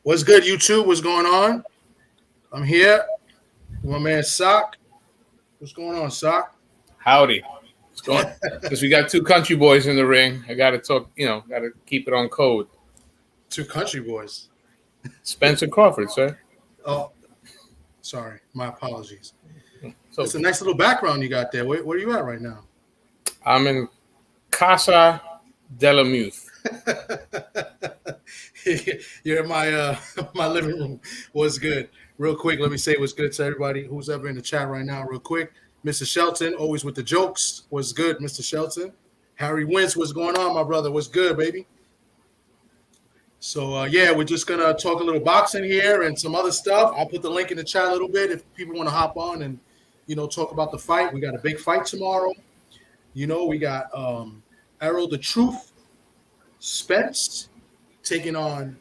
What's good, YouTube? What's going on? I'm here. My man Sock. What's going on, Sock? Howdy. What's going on? Because we got two country boys in the ring. I got to talk, got to keep it on code. Two country boys. Spence and Crawford, sir. Oh, sorry. My apologies. So, it's a nice little background you got there. Where are you at right now? I'm in Casa de la Muse. You're in my my living room. What's good? Real quick, let me say what's good to everybody who's ever in the chat right now. Real quick, Mr. Shelton, always with the jokes. What's good, Mr. Shelton? Harry Wentz, what's going on, my brother? What's good, baby? So we're just gonna talk a little boxing here and some other stuff. I'll put the link in the chat a little bit if people want to hop on and talk about the fight. We got a big fight tomorrow. We got Errol the Truth, Spence taking on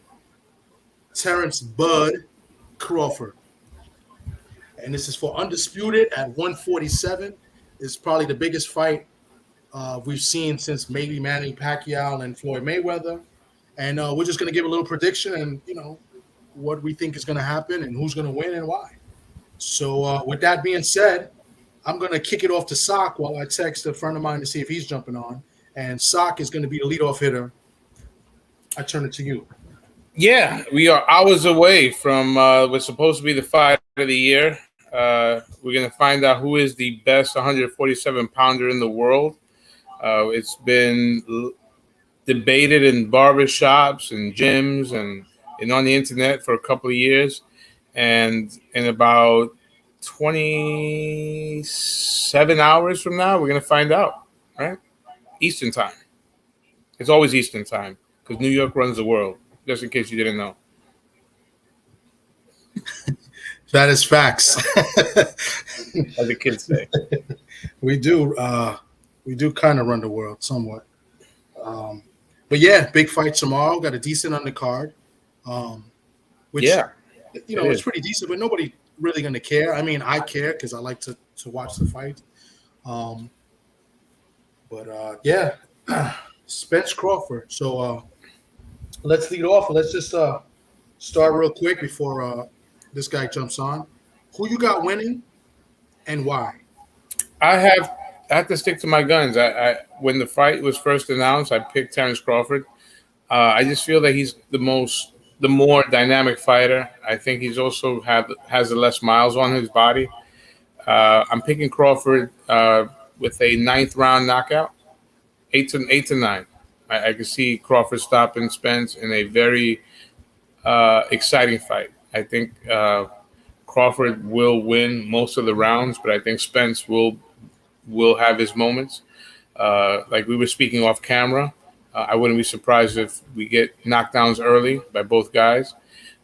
Terence Bud Crawford. And this is for Undisputed at 147. It's probably the biggest fight we've seen since maybe Manny Pacquiao and Floyd Mayweather. And we're just going to give a little prediction and, what we think is going to happen and who's going to win and why. So with that being said, I'm going to kick it off to Sock while I text a friend of mine to see if he's jumping on. And Sock is going to be the leadoff hitter. I turn it to you. Yeah, we are hours away from what's supposed to be the fight of the year. We're going to find out who is the best 147-pounder in the world. It's been debated in barbershops and gyms and on the internet for a couple of years. And in about 27 hours from now, we're going to find out, right? Eastern time. It's always Eastern time because New York runs the world, just in case you didn't know. That is facts. As the kids say. We do kind of run the world somewhat. But yeah, big fight tomorrow. Got a decent undercard. It's pretty decent, but nobody really going to care. I mean, I care because I like to watch the fight. Spence Crawford. So let's lead off. Let's just start real quick before this guy jumps on. Who you got winning and why? I have to stick to my guns. I when the fight was first announced, I picked Terence Crawford. I just feel that he's the more dynamic fighter. I think he's also has the less miles on his body. I'm picking Crawford with a 9th round knockout, 8 to 9. I can see Crawford stopping Spence in a very exciting fight. I think Crawford will win most of the rounds, but I think Spence will have his moments. Like we were speaking off camera, I wouldn't be surprised if we get knockdowns early by both guys.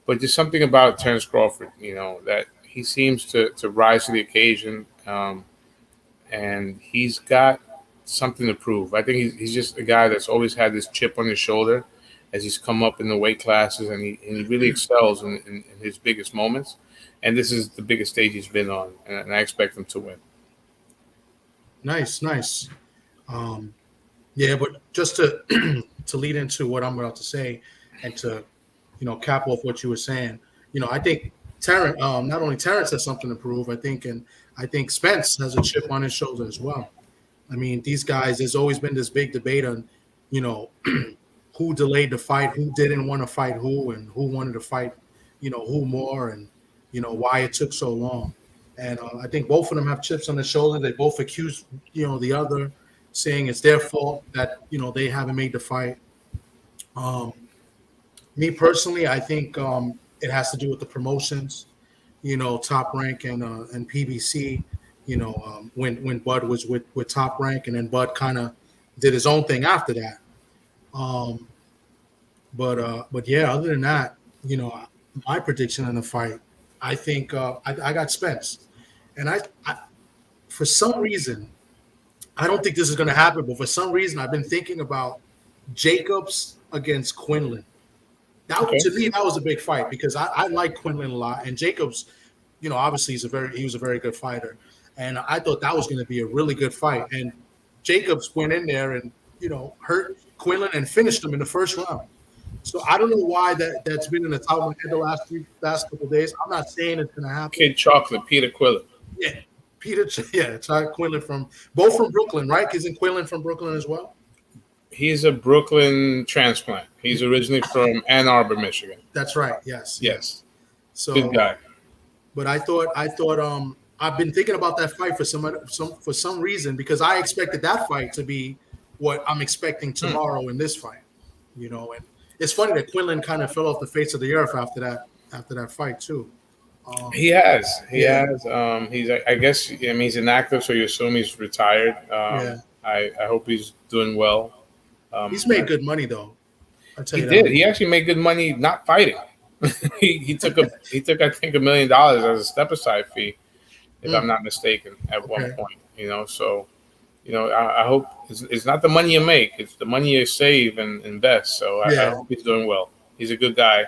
But just something about Terence Crawford, that he seems to rise to the occasion, and he's got something to prove. I think he's just a guy that's always had this chip on his shoulder as he's come up in the weight classes, and he really excels in his biggest moments. And this is the biggest stage he's been on, and I expect him to win. Nice. But just to to lead into what I'm about to say, and to cap off what you were saying, I think Terence, not only Terence has something to prove, I think Spence has a chip on his shoulder as well. I mean, these guys, there's always been this big debate on, who delayed the fight, who didn't want to fight who, and who wanted to fight, who more, and why it took so long. And I think both of them have chips on their shoulder. They both accuse, the other, saying it's their fault that, they haven't made the fight. Me personally, I think it has to do with the promotions, Top Rank and PBC, when Bud was with Top Rank, and then Bud kind of did his own thing after that. But yeah, other than that, my prediction in the fight, I think I got Spence. And I for some reason, I don't think this is going to happen, but for some reason, I've been thinking about Jacobs against Quinlan. To me, that was a big fight because I like Quinlan a lot, and Jacobs, obviously he was a very good fighter, and I thought that was going to be a really good fight. And Jacobs went in there and hurt Quinlan and finished him in the first round. So I don't know why that's been in the top of my head the last couple of days. I'm not saying it's gonna happen. Kid Chocolate, Peter Quillin. Yeah, Peter. Yeah, Todd Quinlan from Brooklyn, right? Isn't Quinlan from Brooklyn as well? He's a Brooklyn transplant. He's originally from Ann Arbor, Michigan. That's right. Yes. Yes. So Good guy. But I thought I've been thinking about that fight for some reason because I expected that fight to be what I'm expecting tomorrow in this fight. You know, and it's funny that Quinlan kind of fell off the face of the earth after that fight too. He has. He's. I guess. I mean, he's inactive, so you assume he's retired. I hope he's doing well. He's made good money though. I tell you, he did. He actually made good money not fighting. he took I think $1 million as a step aside fee, if I'm not mistaken, at one point. You know, so I hope it's not the money you make; it's the money you save and invest. So I hope he's doing well. He's a good guy.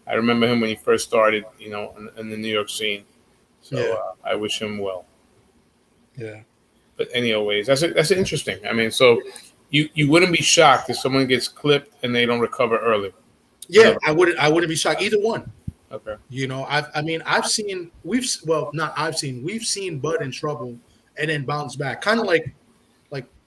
I remember him when he first started, you know, in the New York scene. So I wish him well. Yeah. But anyways, that's interesting. I mean, so you wouldn't be shocked if someone gets clipped and they don't recover early. Yeah, I wouldn't be shocked either one. Okay. You know, we've seen Bud in trouble and then bounce back, kind of like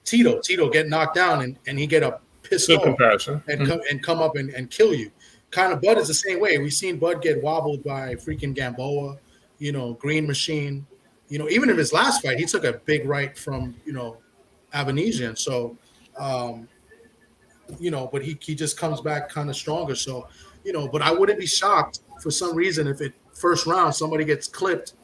Tito get knocked down and he get a pissed off comparison and come up and kill you. Kind of Bud is the same way. We've seen Bud get wobbled by freaking Gamboa, you know, Green Machine. You know, even in his last fight, he took a big right from, you know, Avanesian. So, you know, but he just comes back kind of stronger. So, you know, but I wouldn't be shocked for some reason if first round somebody gets clipped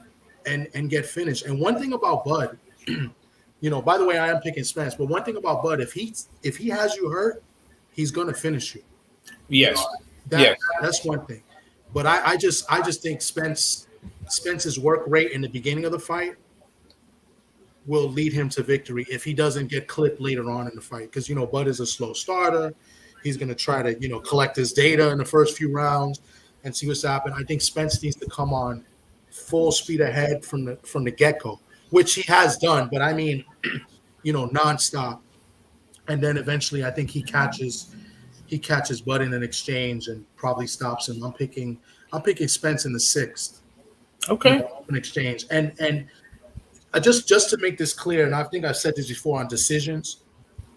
and get finished. And one thing about Bud, you know, by the way, I am picking Spence, but one thing about Bud, if he has you hurt, he's gonna finish you. Yes. You know, that's one thing. But I just think Spence's work rate in the beginning of the fight will lead him to victory if he doesn't get clipped later on in the fight. Because, you know, Bud is a slow starter. He's going to try to, you know, collect his data in the first few rounds and see what's happening. I think Spence needs to come on full speed ahead from the get-go, which he has done. But, I mean, you know, nonstop. And then eventually I think he catches Bud in an exchange and probably stops him. I'm picking Spence in the 6th. Okay. You know, an exchange. And just to make this clear, and I think I've said this before on decisions,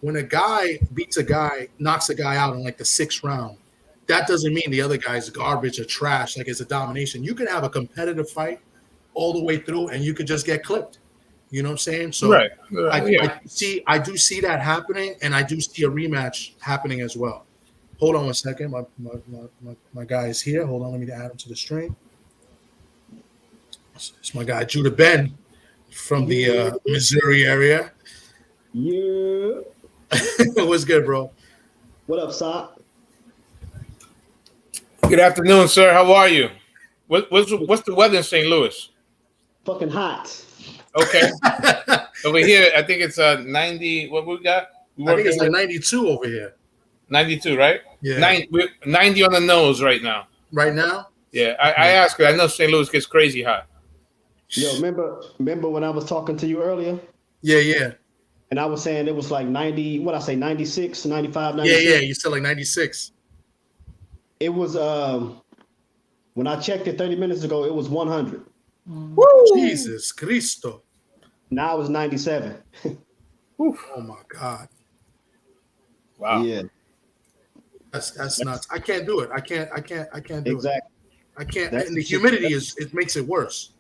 when a guy beats a guy, knocks a guy out in like the 6th round, that doesn't mean the other guy's garbage or trash, like it's a domination. You can have a competitive fight all the way through and you could just get clipped. You know what I'm saying? So right. I do see that happening, and I do see a rematch happening as well. Hold on one second. My guy is here. Hold on, let me add him to the stream. It's my guy Judah Ben from the Missouri area. Yeah. What's good, bro? What up, Sock? Good afternoon, sir. How are you? What's the weather in St. Louis? Fucking hot. Okay. Over here, I think it's 90. What we got? I think it's like 92 over here. 92, right? Yeah. 90 on the nose right now. Right now? Yeah. I asked her. I know St. Louis gets crazy hot. Yo, remember when I was talking to you earlier? Yeah. And I was saying it was like 90, 96, 95, 96? Yeah, you said like 96. It was, when I checked it 30 minutes ago, it was 100. Woo! Jesus Cristo. Now it's 97. Oh my God. Wow. Yeah. That's nuts. I can't do it. I can't do exactly. it. I can't. And the humidity it makes it worse.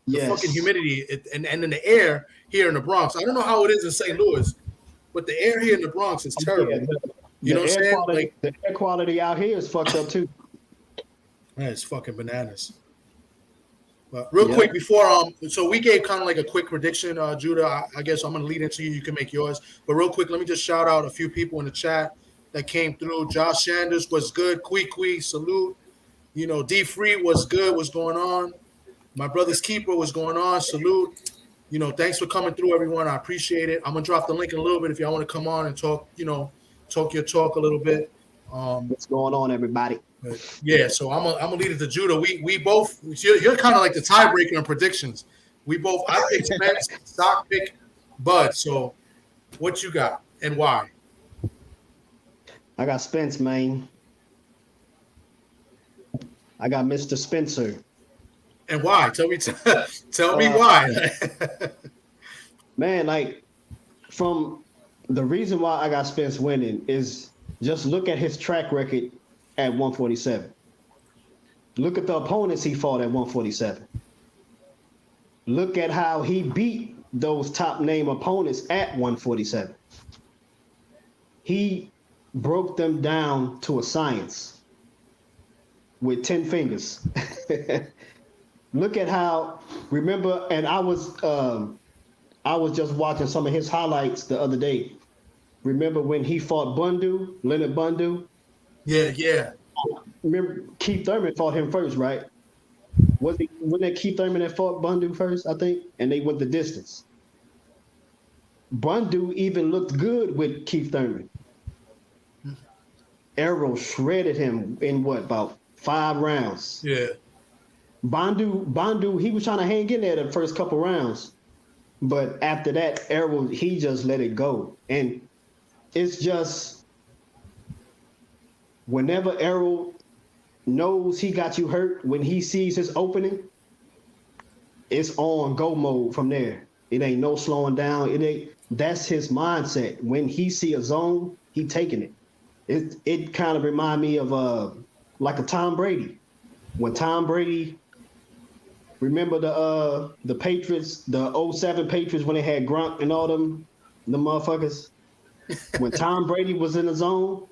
The yes. fucking humidity and in the air here in the Bronx. I don't know how it is in St. Louis, but the air here in the Bronx is terrible. Yeah, you know what I'm saying? Quality, the air quality out here is fucked up too. Man, it's fucking bananas. But real quick before so we gave kind of like a quick prediction, Judah. I guess I'm gonna lead into you. You can make yours. But real quick, let me just shout out a few people in the chat that came through. Josh Sanders was good. Kui salute. You know, D Free was good. What's going on? My brother's keeper was going on. Salute. You know, thanks for coming through, everyone. I appreciate it. I'm gonna drop the link in a little bit if y'all want to come on and talk. You know, talk your talk a little bit. What's going on, everybody? Yeah, so I'm gonna lead it to Judah. We both you're kind of like the tiebreaker in predictions. I picked Spence, Doc pick Bud. So what you got and why? I got Spence, man. I got Mr. Spencer. And why? Tell me why. Man, like from the reason why I got Spence winning is just look at his track record at 147. Look at the opponents he fought at 147. Look at how he beat those top name opponents at 147. He broke them down to a science with 10 fingers. Look at how, remember, and I was just watching some of his highlights the other day. Remember when he fought Leonard Bundu? Yeah. Remember Keith Thurman fought him first, right? Wasn't it Keith Thurman that fought Bundu first, I think? And they went the distance. Bundu even looked good with Keith Thurman. Errol shredded him in about 5 rounds. Yeah. Bundu, he was trying to hang in there the first couple rounds. But after that, Errol, he just let it go. And it's just whenever Errol knows he got you hurt, when he sees his opening, it's on go mode from there. It ain't no slowing down. That's his mindset. When he see a zone, he taking it. It kind of remind me of like a Tom Brady. When Tom Brady, remember the Patriots, the 07 Patriots when they had Grunt and all the motherfuckers? When Tom Brady was in the zone,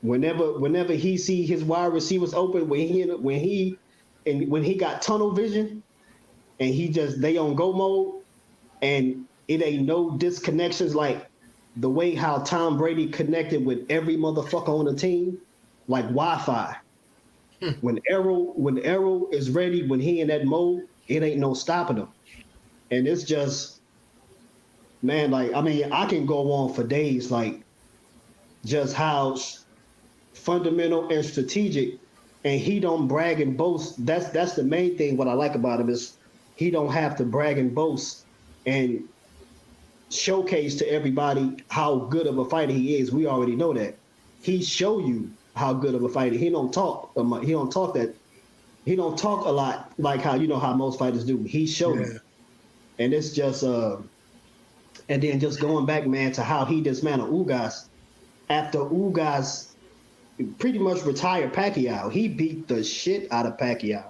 whenever he see his wide receivers open, when he got tunnel vision, and they on go mode, and it ain't no disconnections like the way how Tom Brady connected with every motherfucker on the team, like Wi-Fi. When Errol is ready, when he in that mode, it ain't no stopping him. And it's just, man, like, I mean, I can go on for days, like, just how fundamental and strategic, and he don't brag and boast. That's the main thing. What I like about him is he don't have to brag and boast and showcase to everybody how good of a fighter he is. We already know that. He show you how good of a fighter. He don't talk a lot like how how most fighters do. He show you. And it's just and then just going back, man, to how he dismantled Ugas after Ugas pretty much retired Pacquiao. He beat the shit out of Pacquiao.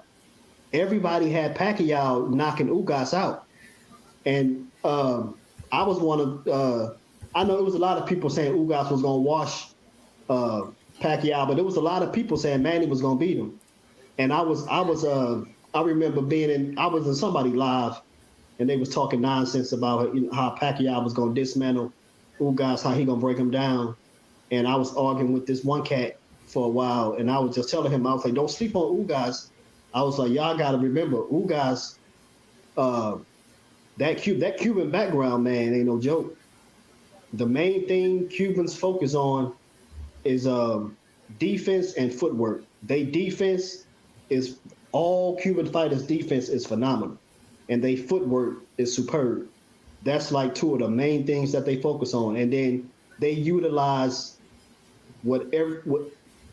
Everybody had Pacquiao knocking Ugas out. And I was one of I know it was a lot of people saying Ugas was gonna wash Pacquiao, but there was a lot of people saying Manny was gonna beat him. And I remember I was in somebody live, and they was talking nonsense about how Pacquiao was gonna dismantle Ugas, how he gonna break him down. And I was arguing with this one cat for a while, and I was just telling him, I was like, don't sleep on Ugas. I was like, y'all gotta remember, Ugas, that Cuban background, man, ain't no joke. The main thing Cubans focus on is defense and footwork. All Cuban fighters' defense is phenomenal, and they footwork is superb. That's like two of the main things that they focus on, and then they utilize whatever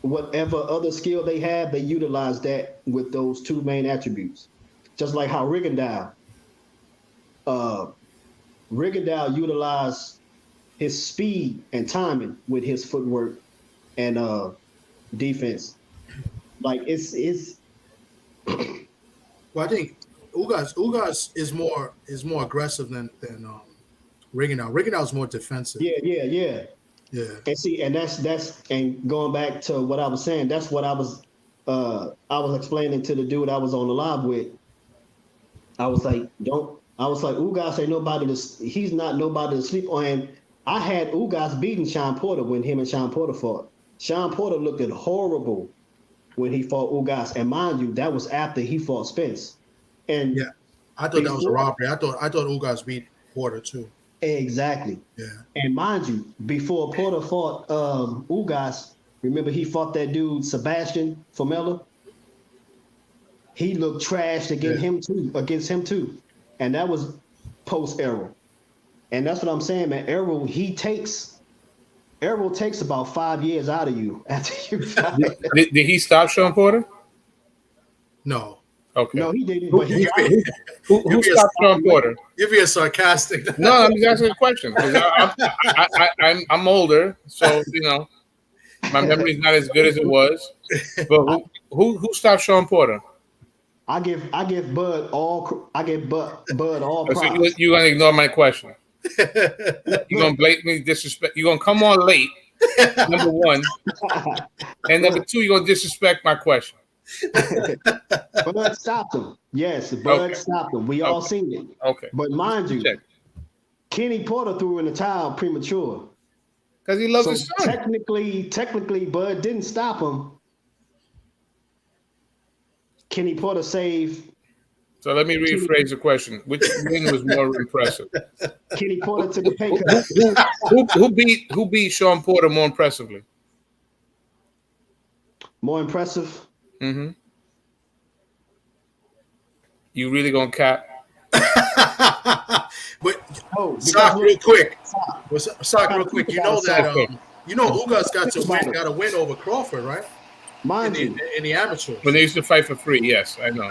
other skill they have. They utilize that with those two main attributes, just like how Rigondeaux utilized his speed and timing with his footwork and defense. Like it's Well, I think Ugas is more aggressive than Rigondeaux. Rigondeaux is more defensive. Yeah. And see, and that's and going back to what I was saying, that's what I was explaining to the dude I was on the live with. I was like, Ugas ain't he's not nobody to sleep on. And I had Ugas beating Sean Porter when him and Sean Porter fought. Sean Porter looked horrible when he fought Ugas, and mind you, that was after he fought Spence. And yeah, I thought that was a robbery. I thought Ugas beat Porter too. Exactly. Yeah. And mind you, before Porter fought Ugas, remember he fought that dude Sebastian Formella? He looked trashed against him too. And that was post Errol. And that's what I'm saying, man. Errol takes about 5 years out of you after you fight. Did he stop Sean Porter? No. Okay. No, he didn't. But he Who stopped Sean Porter? You're being sarcastic. No, I'm just asking a question because I'm older, so my memory's not as good as it was. But who stopped Sean Porter? I give Bud all So props. you're gonna ignore my question. You're gonna blatantly disrespect. You're gonna come on late. Number one, and number two, you're gonna disrespect my question. Bud stopped him. Yes, Bud stopped him. We all seen it. Okay. But mind you, Kenny Porter threw in the towel premature. Because he loves his son. Technically, Bud didn't stop him. Kenny Porter saved. So let me rephrase the question. Which win was more impressive? Kenny Porter took a pay cut. Who beat Sean Porter more impressively? More impressive? Mm-hmm. You really gonna cap? But Sock, real quick. Real quick. You know that Ugas got a win over Crawford, right? In the amateur. When they used to fight for free, yes, I know.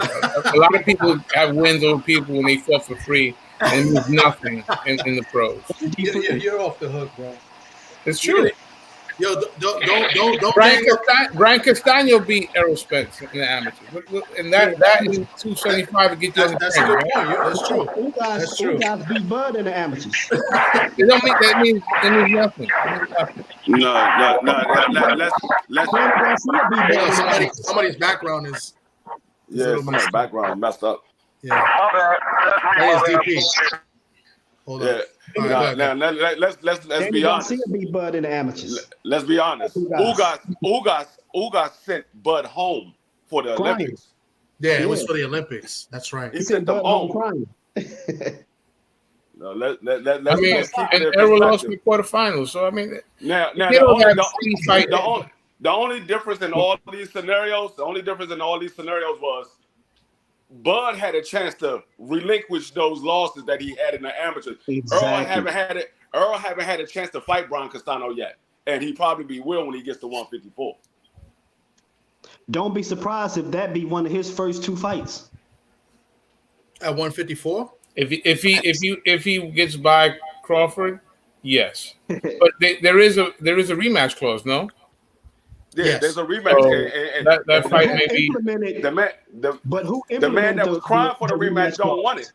A lot of people have wins over people when they fought for free and lose nothing in the pros. You're off the hook, bro. It's true. Yo, don't. Brian Castano beat Errol Spence in the amateur, and that in 275 would get you on the That's a good point. That's true. That's true. You guys beat Bud in the amateurs. It don't mean that means nothing. No. Somebody's background is. Somebody's background messed up. Yeah. That is DP. Hold on. Yeah. Now let's be honest. Beat Bud in the amateurs. Let's be honest. Ugas sent Bud home for the Olympics. Yeah, it was for the Olympics. That's right. He sent them home. No, let's and Errol lost in the quarterfinals. So I mean, the only difference in all these scenarios was Bud had a chance to relinquish those losses that he had in the amateurs. Exactly. Errol haven't had a chance to fight Brian Castano yet, and he probably will when he gets to 154. Don't be surprised if that be one of his first two fights. At 154? If he gets by Crawford, yes. But there is a rematch clause, no? Yeah, yes. There's a rematch. So that fight may be the man that was crying for the rematch don't want it.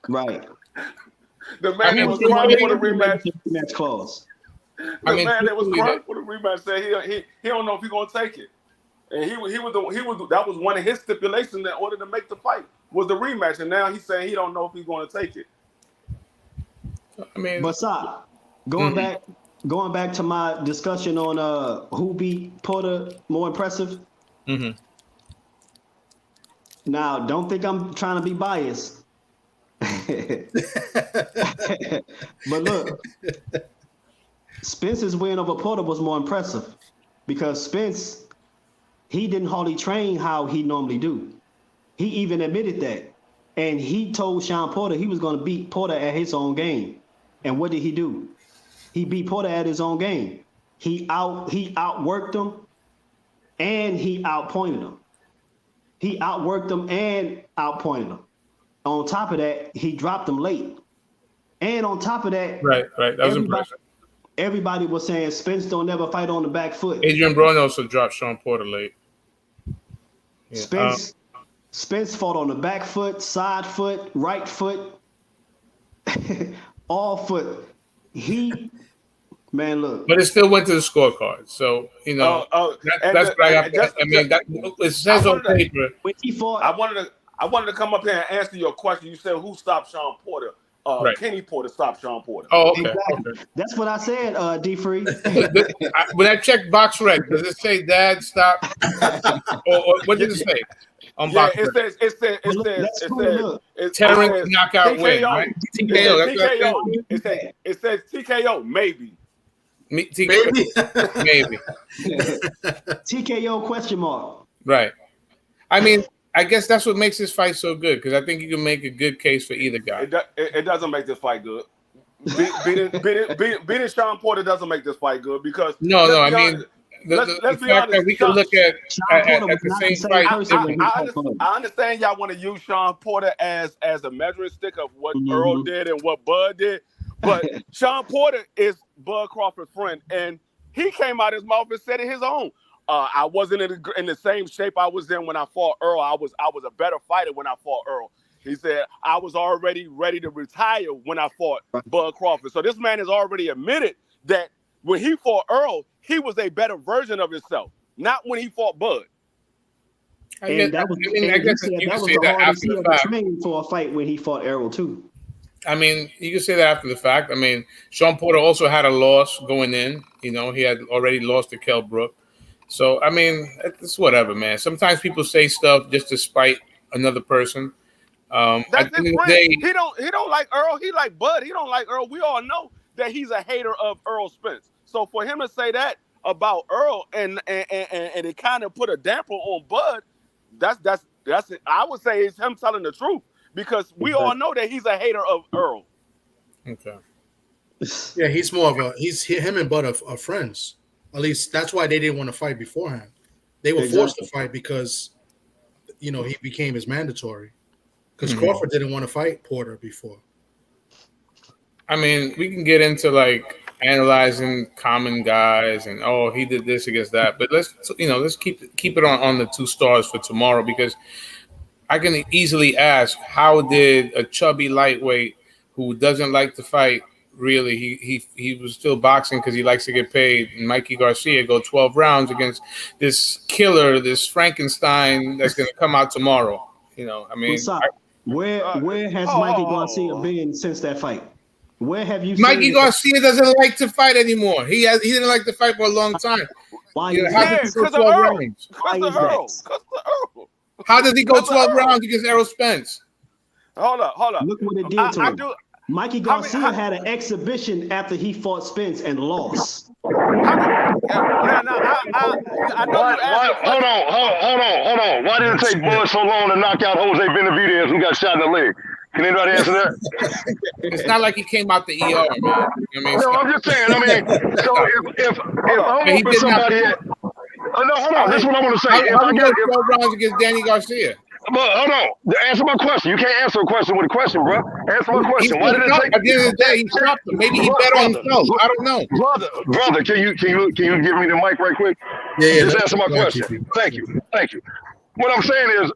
Right. The man that was crying for the rematch clause. The man that was crying for the rematch said he don't know if he's gonna take it, and he was that was one of his stipulations in order to make the fight was the rematch, and now he's saying he don't know if he's gonna take it. I mean, but going back to my discussion on who beat Porter more impressive. Mm-hmm. Now, don't think I'm trying to be biased. But look, Spence's win over Porter was more impressive because Spence, he didn't hardly train how he normally do. He even admitted that. And he told Sean Porter he was going to beat Porter at his own game. And what did he do? He beat Porter at his own game. He outworked him and he outpointed him. He outworked him and outpointed him. On top of that, he dropped him late. And on top of that, right. That was impressive. Everybody was saying Spence don't never fight on the back foot. Adrian Brown also dropped Sean Porter late. Yeah. Spence fought on the back foot, side foot, right foot, all foot. Man, look. But it still went to the scorecard. So, that's what I got. It says on paper. When he fought, I wanted to come up here and answer your question. You said who stopped Sean Porter? Right. Kenny Porter stopped Sean Porter. Oh, okay. Exactly. Okay. That's what I said, D Free. When I checked box rec, does it say Dad stop? or what did it say? On box rec? It says Terence knockout TKO, win, right? TKO. It says TKO, maybe. Maybe. TKO question mark. Right. I mean, I guess that's what makes this fight so good because I think you can make a good case for either guy. It doesn't make this fight good. Beating Sean Porter doesn't make this fight good because no. I mean, let's the be fact honest. that we can look at the same fight. I understand y'all want to use Sean Porter as a measuring stick of what Earl did and what Bud did, but Sean Porter is Bud Crawford's friend, and he came out his mouth and said it his own. I wasn't in the same shape I was in when I fought Earl. I was a better fighter when I fought Earl. He said I was already ready to retire when I fought Bud Crawford. So this man has already admitted that when he fought Earl, he was a better version of himself, not when he fought Bud. I guess that was the hardest he ever trained for a fight when he fought Errol too. I mean, you can say that after the fact. I mean, Sean Porter also had a loss going in. You know, he had already lost to Kell Brook. So, I mean, it's whatever, man. Sometimes people say stuff just to spite another person. That's his friend. He don't like Earl. He like Bud. He don't like Earl. We all know that he's a hater of Errol Spence. So for him to say that about Earl and it kind of put a damper on Bud, that's it. I would say it's him telling the truth because we all know that he's a hater of Earl. Okay. Yeah, he's more of him and Bud are friends. At least that's why they didn't want to fight beforehand. They were forced to fight because, you know, he became his mandatory. Because Crawford didn't want to fight Porter before. I mean, we can get into like analyzing common guys and he did this against that, but let's keep it on the 2 stars for tomorrow because I can easily ask, how did a chubby lightweight who doesn't like to fight really he was still boxing because he likes to get paid, and Mikey Garcia go 12 rounds against this killer, this Frankenstein that's going to come out tomorrow? You know, I mean, where has Mikey Garcia been since that fight? Where have you seen Mikey Garcia doesn't like to fight anymore. He didn't like to fight for a long time. Why? Because of Earl. How does he go 12 rounds against Errol Spence? Hold up. Look what it did to him. Mikey Garcia had an exhibition after he fought Spence and lost. Hold on. Why did it take Bud so long to knock out Jose Benavidez who got shot in the leg? Can anybody answer that? It's not like he came out the ER, man. I mean, no, I'm just saying. I mean, so if I'm with somebody no, hold on. This is what I want to say. How did 12 rounds against Danny Garcia? But hold on. Answer my question. You can't answer a question with a question, bro. Answer my question. Why did it take? At the end of the day, he stopped him. Maybe he bet on himself. I don't know. Brother, can you give me the mic right quick? Yeah. Just answer my question. Thank you. What I'm saying is,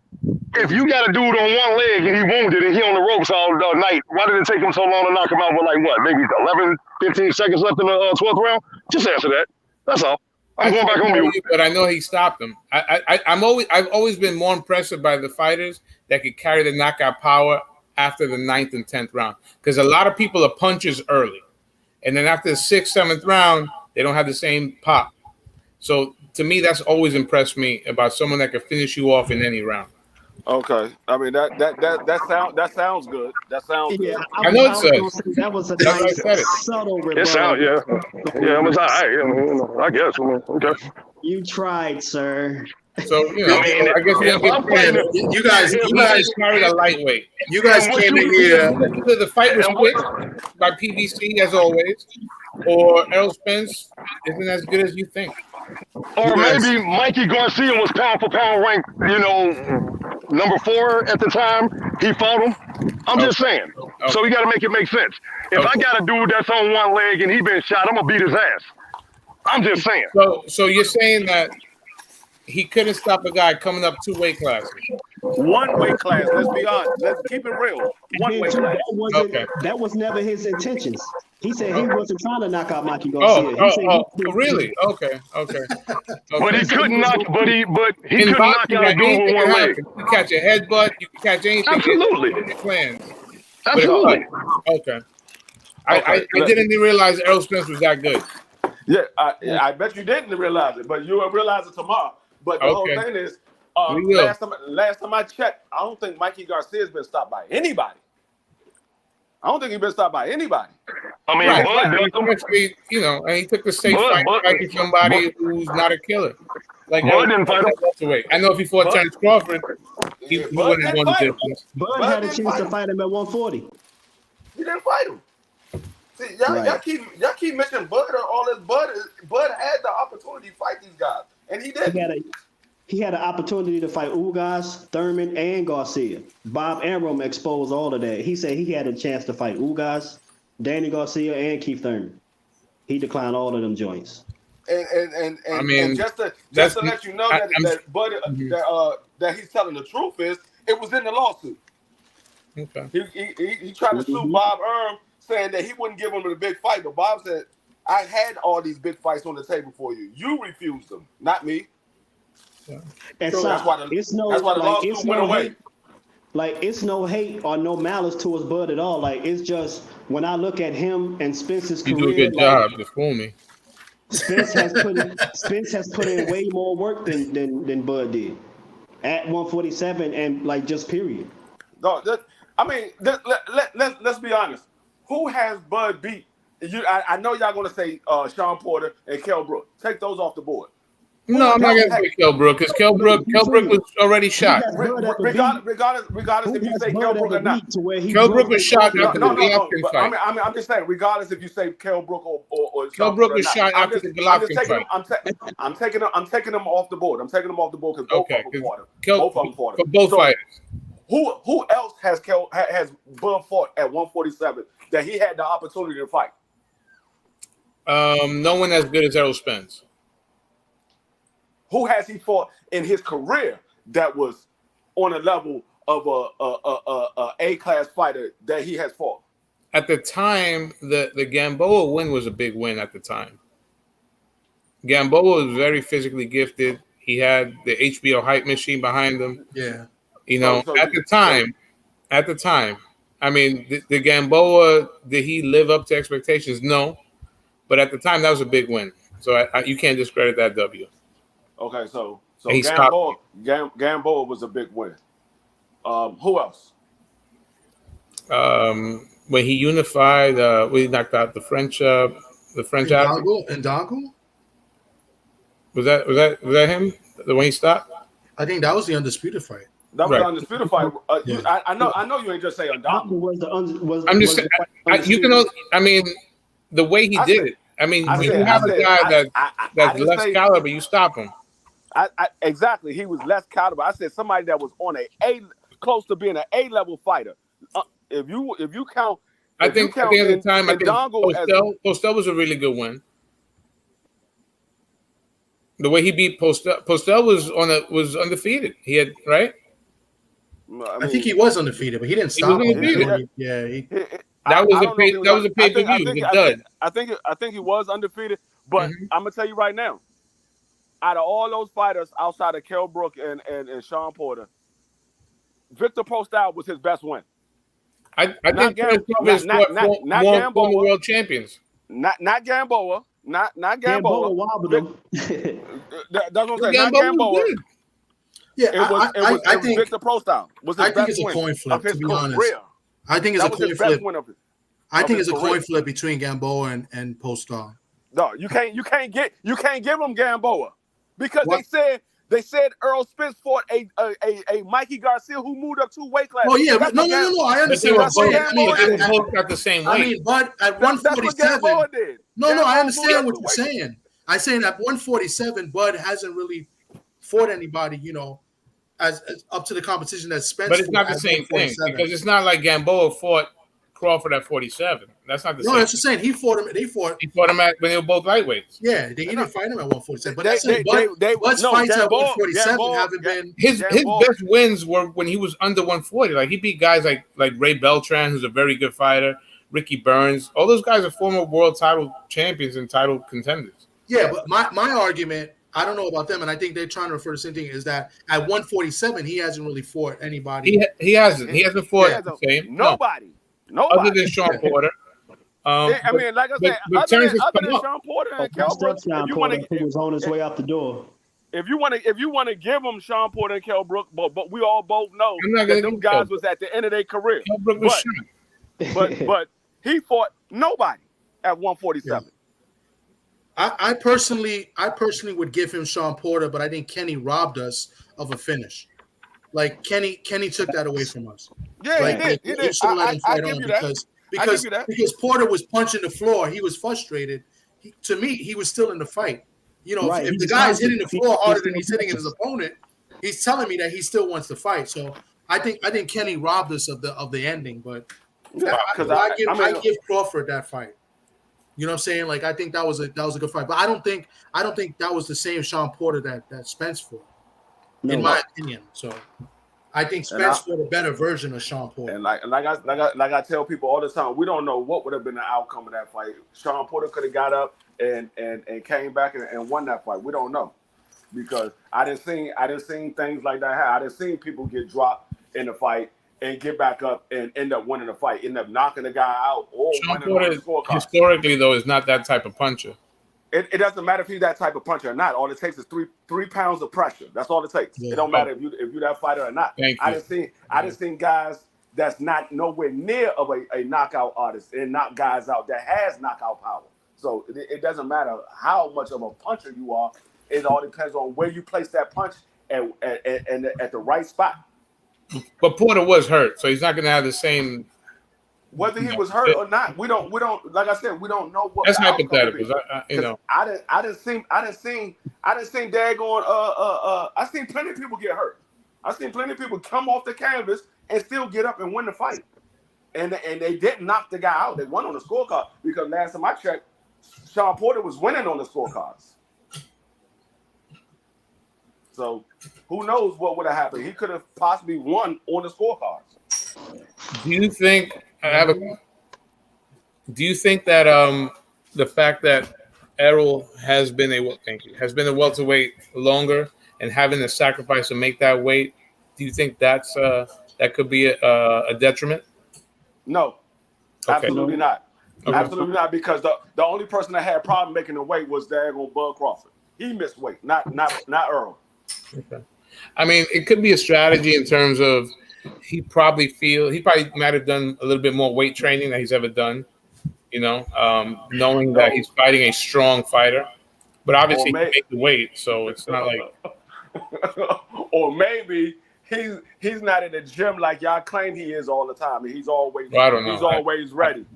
if you got a dude on one leg and he wounded and he on the ropes all night, why did it take him so long to knock him out with like what? Maybe 11, 15 seconds left in the 12th round? Just answer that. That's all. I'm going back on mute. But I know he stopped him. I've always been more impressed by the fighters that could carry the knockout power after the 9th and 10th round. Because a lot of people are punchers early. And then after the 6th, 7th round, they don't have the same pop. So to me, that's always impressed me about someone that could finish you off in any round. Okay, I mean that sounds good. That sounds good. I know it says that was a nice subtle rebuttal. It sounds it was all right. I guess. Okay. You tried, sir. So I guess you guys carried a lightweight. You guys came in here. Either the fight was quick by PBC as always, or Errol Spence isn't as good as you think. Or maybe Mikey Garcia was pound for pound ranked, number 4 at the time. He fought him. I'm just saying. So we got to make it make sense. If I got a dude that's on one leg and he been shot, I'm gonna beat his ass. I'm just saying. So you're saying that he couldn't stop a guy coming up 2 weight classes? 1 weight class. Let's be honest. Let's keep it real. 1 weight class. That was never his intentions. He said he wasn't trying to knock out Mikey Garcia. Really? Okay. But he couldn't knock. But he couldn't knock out a dude with 1 leg. You can catch a headbutt. You can catch anything. Absolutely. Absolutely. Okay. I didn't realize Errol Spence was that good. Yeah, I bet you didn't realize it, but you will realize it tomorrow. But the whole thing is, last time I checked, I don't think Mikey Garcia has been stopped by anybody. I don't think he's been stopped by anybody. I mean, and he took the safe fight fighting somebody who's not a killer. Like Bud didn't fight him. I know if he fought Terence Crawford, he wouldn't have won the difference. Bud had a chance to fight him at 140. He didn't fight him. See, y'all keep mentioning Bud or all this. Bud had the opportunity to fight these guys, and he didn't. He had an opportunity to fight Ugas, Thurman, and Garcia. Bob Arum exposed all of that. He said he had a chance to fight Ugas, Danny Garcia, and Keith Thurman. He declined all of them joints. And just to let you know that he's telling the truth is it was in the lawsuit. Okay. He tried to sue Bob Arum, saying that he wouldn't give him the big fight, but Bob said, "I had all these big fights on the table for you. You refused them, not me." Yeah. And so that's why the lawsuit went away. Like, it's no hate or no malice towards Bud at all. Like, it's just when I look at him and Spence's career, you do a good job to fool me. Spence has put in way more work than Bud did at 147 and like just period. No, let's be honest. Who has Bud beat? I know y'all gonna say Sean Porter and Kell Brook. Take those off the board. No, I'm not going to say Kell Brook because Kell Brook was already shot. Regardless if you say Kell Brook or not. Kell Brook was shot after the Golovkin fight. I'm just saying, regardless if you say Kell Brook or Kell Brook was shot after the Golovkin fight. I'm taking them off the board. I'm taking them off the board because both of them fought him. Both of them fought him. For both fighters. Who else has Bud fought at 147 that he had the opportunity to fight? No one as good as Errol Spence. Who has he fought in his career that was on a level of a A-class fighter that he has fought? At the time, the Gamboa win was a big win at the time. Gamboa was very physically gifted. He had the HBO hype machine behind him. Yeah. At the time, I mean, the Gamboa, did he live up to expectations? No. But at the time, that was a big win. So you can't discredit that W. Okay, so Gamboa was a big win. Who else? When he unified, when he knocked out the French athlete. Ndango? Was that him? The one he stopped? I think that was the Undisputed fight. That was the Undisputed fight. I know you ain't just say Ndango. I'm just saying. You can. I mean, the way he did it. I mean, you have a guy that's less caliber. You stop him. Exactly. He was less caliber. I said somebody that was on close to being an A-level fighter. If you count, I think at the end of the time, I think Postel was a really good win. The way he beat Postel was undefeated. He had right. I think he was undefeated, but he didn't stop. He was undefeated. Yeah. That was a pay-per-view. I think he was undefeated, but I'm gonna tell you right now. Out of all those fighters outside of Kell Brook and Sean Porter, Victor Postal was his best win. I think not Gamboa, world champions. Not Gamboa. Not Gamboa. Wobbled him. That's what I'm saying. Not Gamboa. Yeah, I think Victor Postal was his best it's a coin flip, to be honest. Career. I think it's a coin flip. I think it's a career. coin flip between Gamboa and Postal. No, you can't give him Gamboa. Because they said Errol Spence fought a Mikey Garcia who moved up 2 weight classes. Oh yeah, no. I understand what you're saying. They both got the same weight. But at 147, I understand what you're saying. I'm saying at 147, Bud hasn't really fought anybody, as up to the competition that Spence. But it's not the same thing because it's not like Gamboa fought Crawford at 47. That's not the same. No, that's just saying he fought him. He fought him when they were both lightweights. Yeah, he didn't fight him at 147. But Bud's fights at 147 haven't been. His best wins were when he was under 140. Like he beat guys like Ray Beltran, who's a very good fighter, Ricky Burns. All those guys are former world title champions and title contenders. Yeah, but my argument, I don't know about them, and I think they're trying to refer to the same thing, is that at 147 he hasn't really fought anybody. He hasn't fought the same. Nobody. Other than Sean Porter. Like I said, other than Sean Porter and Kell Brook, who was on his way out the door. If you want to give him Sean Porter and Kell Brook, but we all both know that them guys was at the end of their career. Kell Brook was shot. But he fought nobody at 147. Yeah. I personally would give him Sean Porter, but I think Kenny robbed us of a finish. Like Kenny took that away from us. Yeah, he did. He should let him fight on because because give you that. because Porter was punching the floor. He was frustrated. To me, he was still in the fight. You know, Right. if the guy's hitting the floor harder than he's hitting his opponent, he's telling me that he still wants to fight. So I think Kenny robbed us of the ending, but Yeah, I give Crawford that fight. You know what I'm saying? Like I think that was a good fight, but I don't think that was the same Sean Porter that Spence fought, in my opinion. So I think Spence fought a better version of Sean Porter. And like I tell people all the time, we don't know what would have been the outcome of that fight. Sean Porter could have got up and came back and won that fight. We don't know, because I didn't see things like that happen. I didn't see people get dropped in the fight and get back up and end up winning the fight, end up knocking the guy out or Sean winning on the Porter, scorecard. historically, though, is not that type of puncher. It doesn't matter if he's that type of puncher or not. All it takes is three pounds of pressure. That's all it takes. Yeah. It don't matter if you that fighter or not. I just seen guys that's not nowhere near of a knockout artist and knock guys out that has knockout power. So it doesn't matter how much of a puncher you are. It all depends on where you place that punch and at the right spot. But Porter was hurt, so he's not going to have the same. Whether he was hurt or not, we don't. Like I said, we don't know what. That's hypothetical. I didn't see daggone. I seen plenty of people get hurt. I seen plenty of people come off the canvas and still get up and win the fight, and they didn't knock the guy out. They won on the scorecard, because last time I checked, Sean Porter was winning on the scorecards. So who knows what would have happened? He could have possibly won on the scorecards. Do you think? Do you think that the fact that Errol has been a welterweight longer and having to sacrifice to make that weight, do you think that could be a detriment? No, Okay. absolutely not. Okay. Absolutely not, because the only person that had a problem making the weight was daggone Bud Crawford. He missed weight, not Errol. Okay. I mean, it could be a strategy in terms of he probably might have done a little bit more weight training than he's ever done, knowing that he's fighting a strong fighter. But obviously he make the weight, so it's not like. Or maybe he's not in the gym like y'all claim he is all the time. He's always I don't know. He's always ready.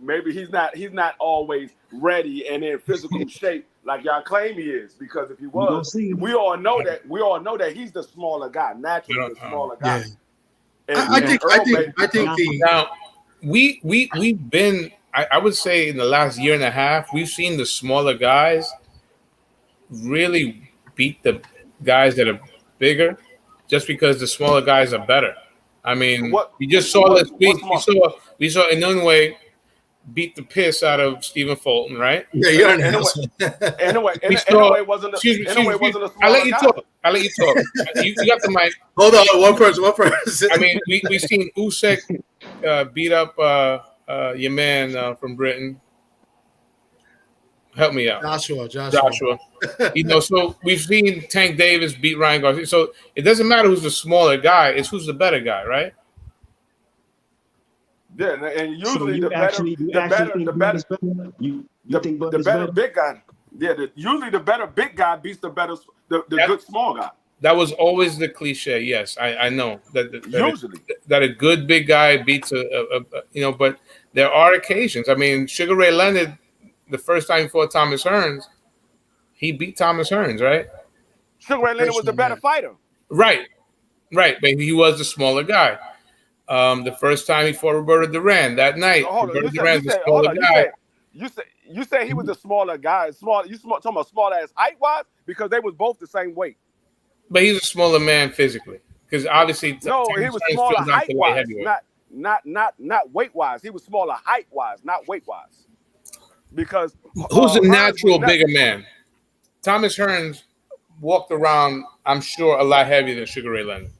Maybe he's not always ready and in physical shape like y'all claim he is. Because if he was, we all know that he's the smaller guy, naturally the smaller guy. Yeah. I think now we've been. I would say in the last year and a half, we've seen the smaller guys really beat the guys that are bigger, just because the smaller guys are better. I mean, we just saw this week. We saw Inoue beat the piss out of Stephen Fulton, right? Yeah, you're an Anyway, wasn't a smaller I'll let you guy. talk. You got the mic. Hold on, one person. I mean, we've seen Usyk beat up your man from Britain. Help me out. Joshua. So we've seen Tank Davis beat Ryan Garcia. So it doesn't matter who's the smaller guy; it's who's the better guy, right? Yeah, and usually the better big guy. Yeah, usually the better big guy beats the good small guy. That was always the cliche. Yes, I know that usually that a good big guy beats but there are occasions. I mean, Sugar Ray Leonard, the first time he fought Thomas Hearns, he beat Thomas Hearns, right? Sugar Ray Leonard was the better fighter. Right, but he was the smaller guy. The first time he fought Roberto Duran that night. You say he was a smaller guy. Talking about small ass height wise, because they was both the same weight. But he's a smaller man physically, because obviously he was smaller height wise, not weight wise. He was smaller height wise, not weight wise. Because who's a natural bigger man? Thomas Hearns walked around, I'm sure, a lot heavier than Sugar Ray Leonard.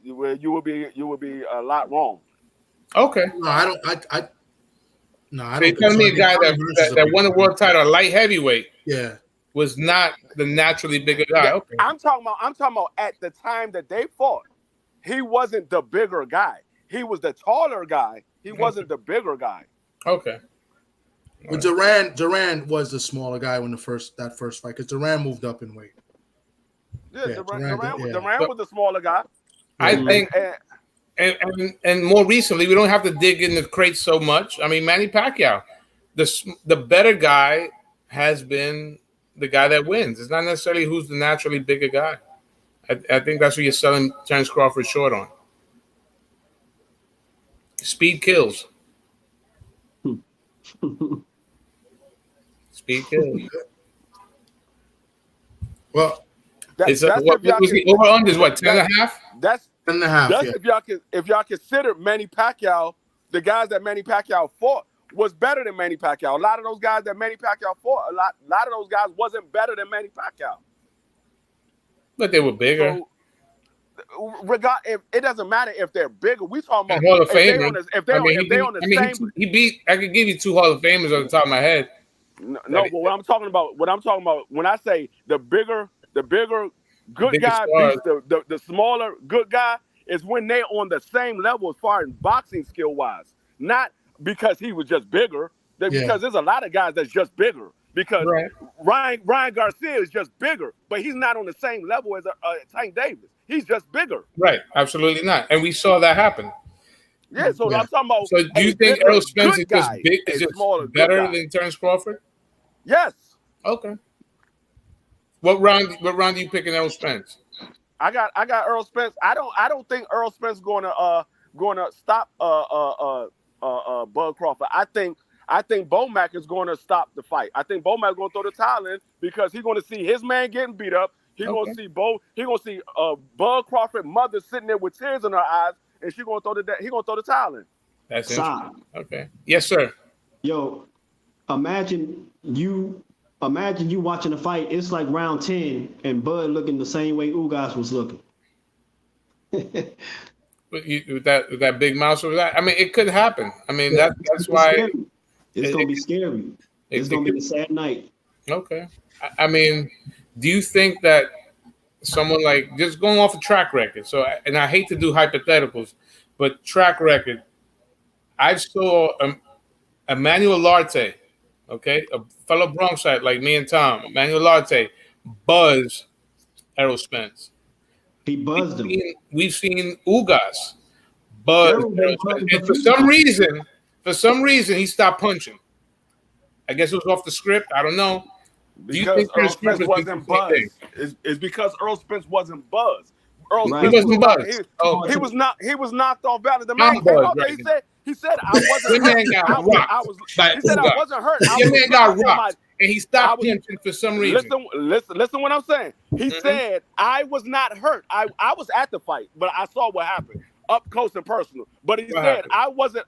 You would be a lot wrong. Okay. No, I don't. So you're telling me a guy that won a world title, light heavyweight, was not the naturally bigger guy. Yeah, okay. I'm talking about at the time that they fought, he wasn't the bigger guy. He was the taller guy. He wasn't the bigger guy. Okay. But Duran was the smaller guy when that first fight, because Duran moved up in weight. Yeah, Duran was the smaller guy. I think And more recently, we don't have to dig in the crates so much. I mean, Manny Pacquiao, the better guy has been the guy that wins. It's not necessarily who's the naturally bigger guy. I think that's what you're selling Terence Crawford short on. Speed kills. Speed kills. Well, Was the over under is what, 10.5? That's 10.5. That's if y'all consider Manny Pacquiao, the guys that Manny Pacquiao fought was better than Manny Pacquiao. A lot of those guys that Manny Pacquiao fought, a lot of those guys wasn't better than Manny Pacquiao. But they were bigger. So, it doesn't matter if they're bigger. We talking about Hall of Famer. If they're on the same. He beat. I could give you 2 Hall of Famers on the top of my head. No, but what I'm talking about when I say the bigger good guy beats the smaller good guy is when they're on the same level as far as boxing skill wise. Not because he was just bigger. Because there's a lot of guys that's just bigger. Because Ryan Garcia is just bigger, but he's not on the same level as Tank Davis. He's just bigger. Right, absolutely not. And we saw that happen. Yeah, so I'm talking about. So do you think Errol Spence is just big, is just better than Terence Crawford? Yes. Okay. What round are you picking Errol Spence? I got Errol Spence. I don't think Errol Spence going to stop Bud Crawford. I think Bomac is going to stop the fight. I think Bomac is going to throw the towel in because he's going to see his man getting beat up. He's going to see Bud Crawford mother sitting there with tears in her eyes, and he's going to throw the towel in. That's interesting. Okay. Yes, sir. Yo, imagine you watching the fight. It's like round 10, and Bud looking the same way Ugas was looking. With that big mouse over that, I mean, it could happen. I mean, that's why scary. It's gonna be scary. It's gonna be a sad night. Okay. I mean, do you think that someone like, just going off a track record? So, and I hate to do hypotheticals, but track record. I saw Emmanuel Larte, okay, a fellow Bronxite like me and Tom, Emmanuel Larte, buzz Errol Spence. He buzzed him. We've seen Ugas buzz Errol Spence. And for some reason, he stopped punching. I guess it was off the script. I don't know. Because Errol Spence wasn't buzzed. It's because Errol Spence wasn't buzzed. He wasn't buzzed. He was knocked off balance. The man came out there. He said I wasn't hurt. He said I wasn't hurt. Your man got rocked, and he stopped punching for some reason. Listen what I'm saying. He said I was not hurt. I was at the fight, but I saw what happened up close and personal. But he said I wasn't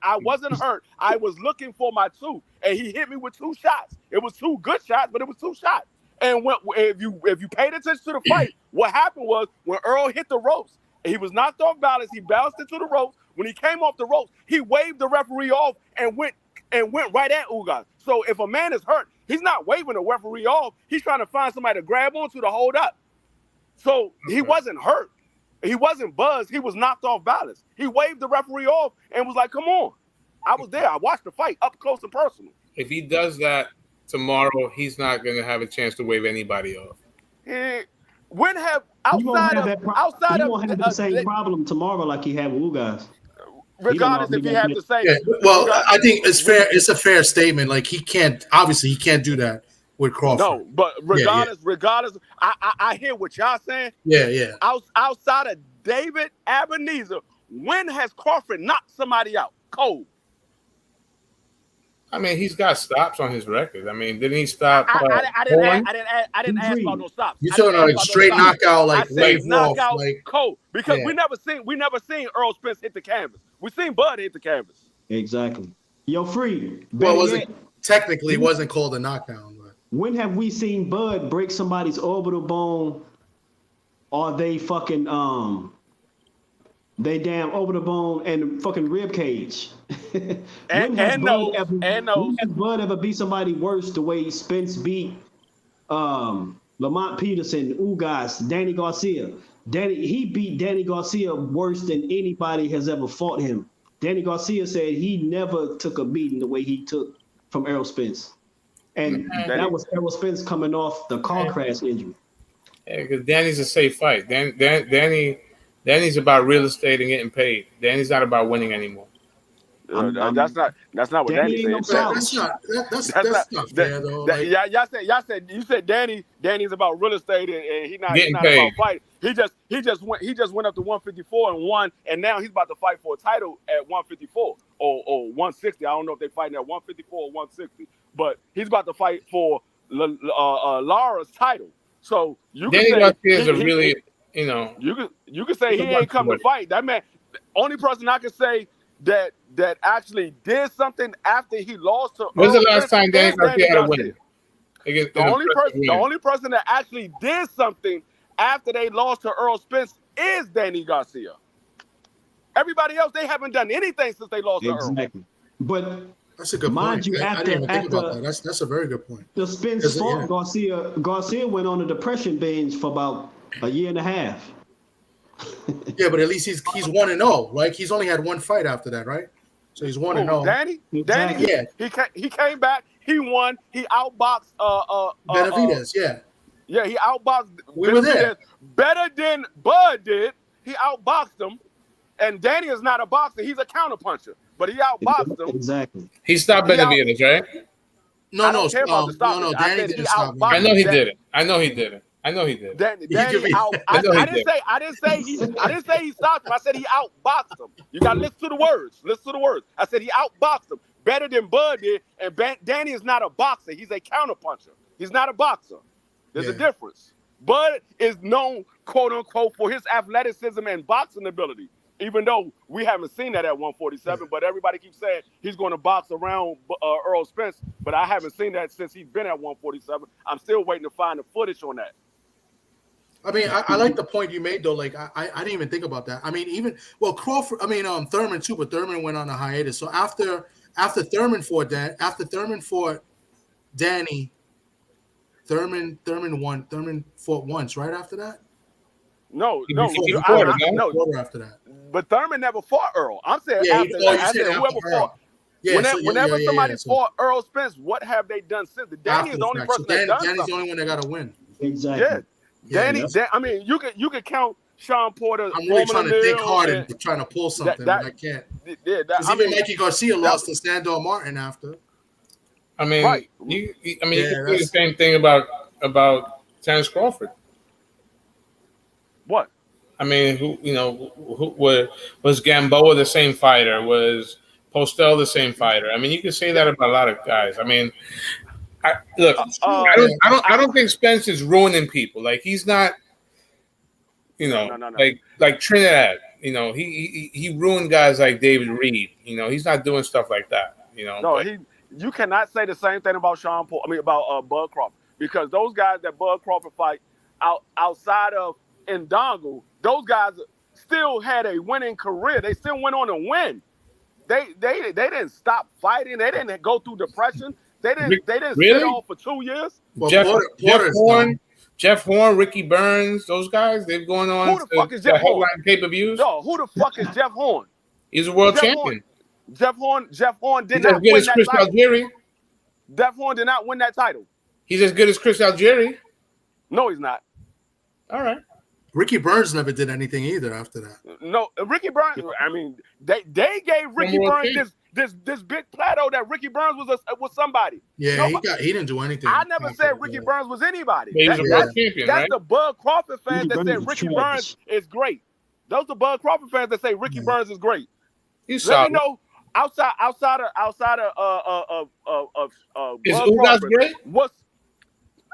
hurt. I was looking for my 2, and he hit me with 2 shots. It was 2 good shots, but it was 2 shots. And if you paid attention to the fight, what happened was when Errol hit the ropes, he was knocked off balance. He bounced into the ropes. When he came off the ropes, he waved the referee off and went right at Ugas. So if a man is hurt, he's not waving the referee off. He's trying to find somebody to grab onto to hold up. So he wasn't hurt. He wasn't buzzed. He was knocked off balance. He waved the referee off and was like, "Come on." I was there. I watched the fight up close and personal. If he does that tomorrow, he's not going to have a chance to wave anybody off. When have outside of the same problem tomorrow like he had with Ugas. Regardless if he had to say. Yeah, well, I think it's fair. It's a fair statement. Like he can't do that with Crawford. No, but regardless, I hear what y'all saying. Yeah. Outside of David Ebenezer, when has Crawford knocked somebody out cold? I mean, he's got stops on his record. I mean, didn't he stop? I didn't ask about no stops. You're talking about like straight knockout, like wave knockout, off, like cold. Because we never seen Errol Spence hit the canvas. We seen Bud hit the canvas. Exactly. Yo, Free. Well, technically it wasn't called a knockdown. But. When have we seen Bud break somebody's orbital bone, or they fucking they damn orbital bone and fucking rib cage? When has Bud ever beat somebody worse the way Spence beat Lamont Peterson, Ugas, Danny Garcia? He beat Danny Garcia worse than anybody has ever fought him. Danny Garcia said he never took a beating the way he took from Errol Spence. And that was Errol Spence coming off the car crash injury. Yeah, because Danny's a safe fight. Danny Danny's about real estate and getting paid. Danny's not about winning anymore. That's not what Danny said. That's not fair though. Y'all said you said Danny's about real estate and he's not paid. about fighting. He just went up to 154 and won, and now he's about to fight for a title at 154 or 160. I don't know if they're fighting at 154 or 160, but he's about to fight for Lara's title. So you can Danny say is a really, you know, you can say he ain't come to fight. That man, only person I can say that actually did something after he lost to. When's the last time Danny Garcia had a win? The only person that actually did something after they lost to Errol Spence is Danny Garcia. Everybody else, they haven't done anything since they lost to Errol. But that's a good point. I didn't even think about that. That's a very good point. The Spence fought Garcia went on a depression binge for about a year and a half. Yeah, but at least he's 1-0, right? He's only had one fight after that, right? So he's 1-0. Danny, yeah. He came back. He won. He outboxed Benavidez. Yeah, he outboxed. We were there. Better than Bud did. He outboxed him. And Danny is not a boxer. He's a counterpuncher. But he outboxed him. Exactly. He stopped Benavidez, right? No. Danny didn't stop him. I know he did it. I know he did. I didn't say he stopped him. I said he outboxed him. You got to listen to the words. I said he outboxed him better than Bud did. And Danny is not a boxer. He's a counterpuncher. He's not a boxer. There's a difference. Bud is known, quote unquote, for his athleticism and boxing ability. Even though we haven't seen that at 147, but everybody keeps saying he's going to box around Errol Spence, but I haven't seen that since he's been at 147. I'm still waiting to find the footage on that. I mean, I like the point you made though. Like I didn't even think about that. I mean, Crawford. I mean, Thurman too, but Thurman went on a hiatus. So after Thurman fought Danny, Thurman won. Thurman fought once right after that. No. After that. But Thurman never fought Errol. I'm saying whoever fought. Yeah, whenever somebody fought Errol Spence, what have they done since? Danny is the only person that done Danny's the only one that got a win. Exactly. Yeah. Danny. I mean, you can count Sean Porter. I'm really trying to think hard and trying to pull something, but I can't. Even Mikey Garcia lost to Sandor Martin after. I mean, right. You can do the same thing about Terence Crawford. What? I mean, who was Gamboa the same fighter? Was Postel the same fighter? I mean, you can say that about a lot of guys. I mean, I don't think Spence is ruining people. Like he's not, No. like Trinidad. He ruined guys like David Reed. He's not doing stuff like that. No, you cannot say the same thing about about Bud Crawford, because those guys that Bud Crawford fight outside of Ndongo, those guys still had a winning career. They still went on to win. They didn't stop fighting. They didn't go through depression. They didn't sit off for 2 years. Well, Jeff Horn, Ricky Burns, those guys, they've gone on. Who the fuck is Jeff Horn? Pay-per-views. No, who the fuck is Jeff Horn? He's a world champion. Jeff Horn did not win that title. Algieri. Jeff Horn did not win that title. He's as good as Chris Algieri. No, he's not. All right. Ricky Burns never did anything either after that. No, Ricky Burns. I mean, they gave Ricky Burns this big plateau that Ricky Burns was somebody. Yeah, he didn't do anything. I never said Ricky Burns was anybody. He's a world champion, that's right? the Bud Crawford fans that say Ricky Burns is great. Those are the Bud Crawford fans that say Ricky Burns is great. Let me know outside of is Bud Ugas Crawford, great?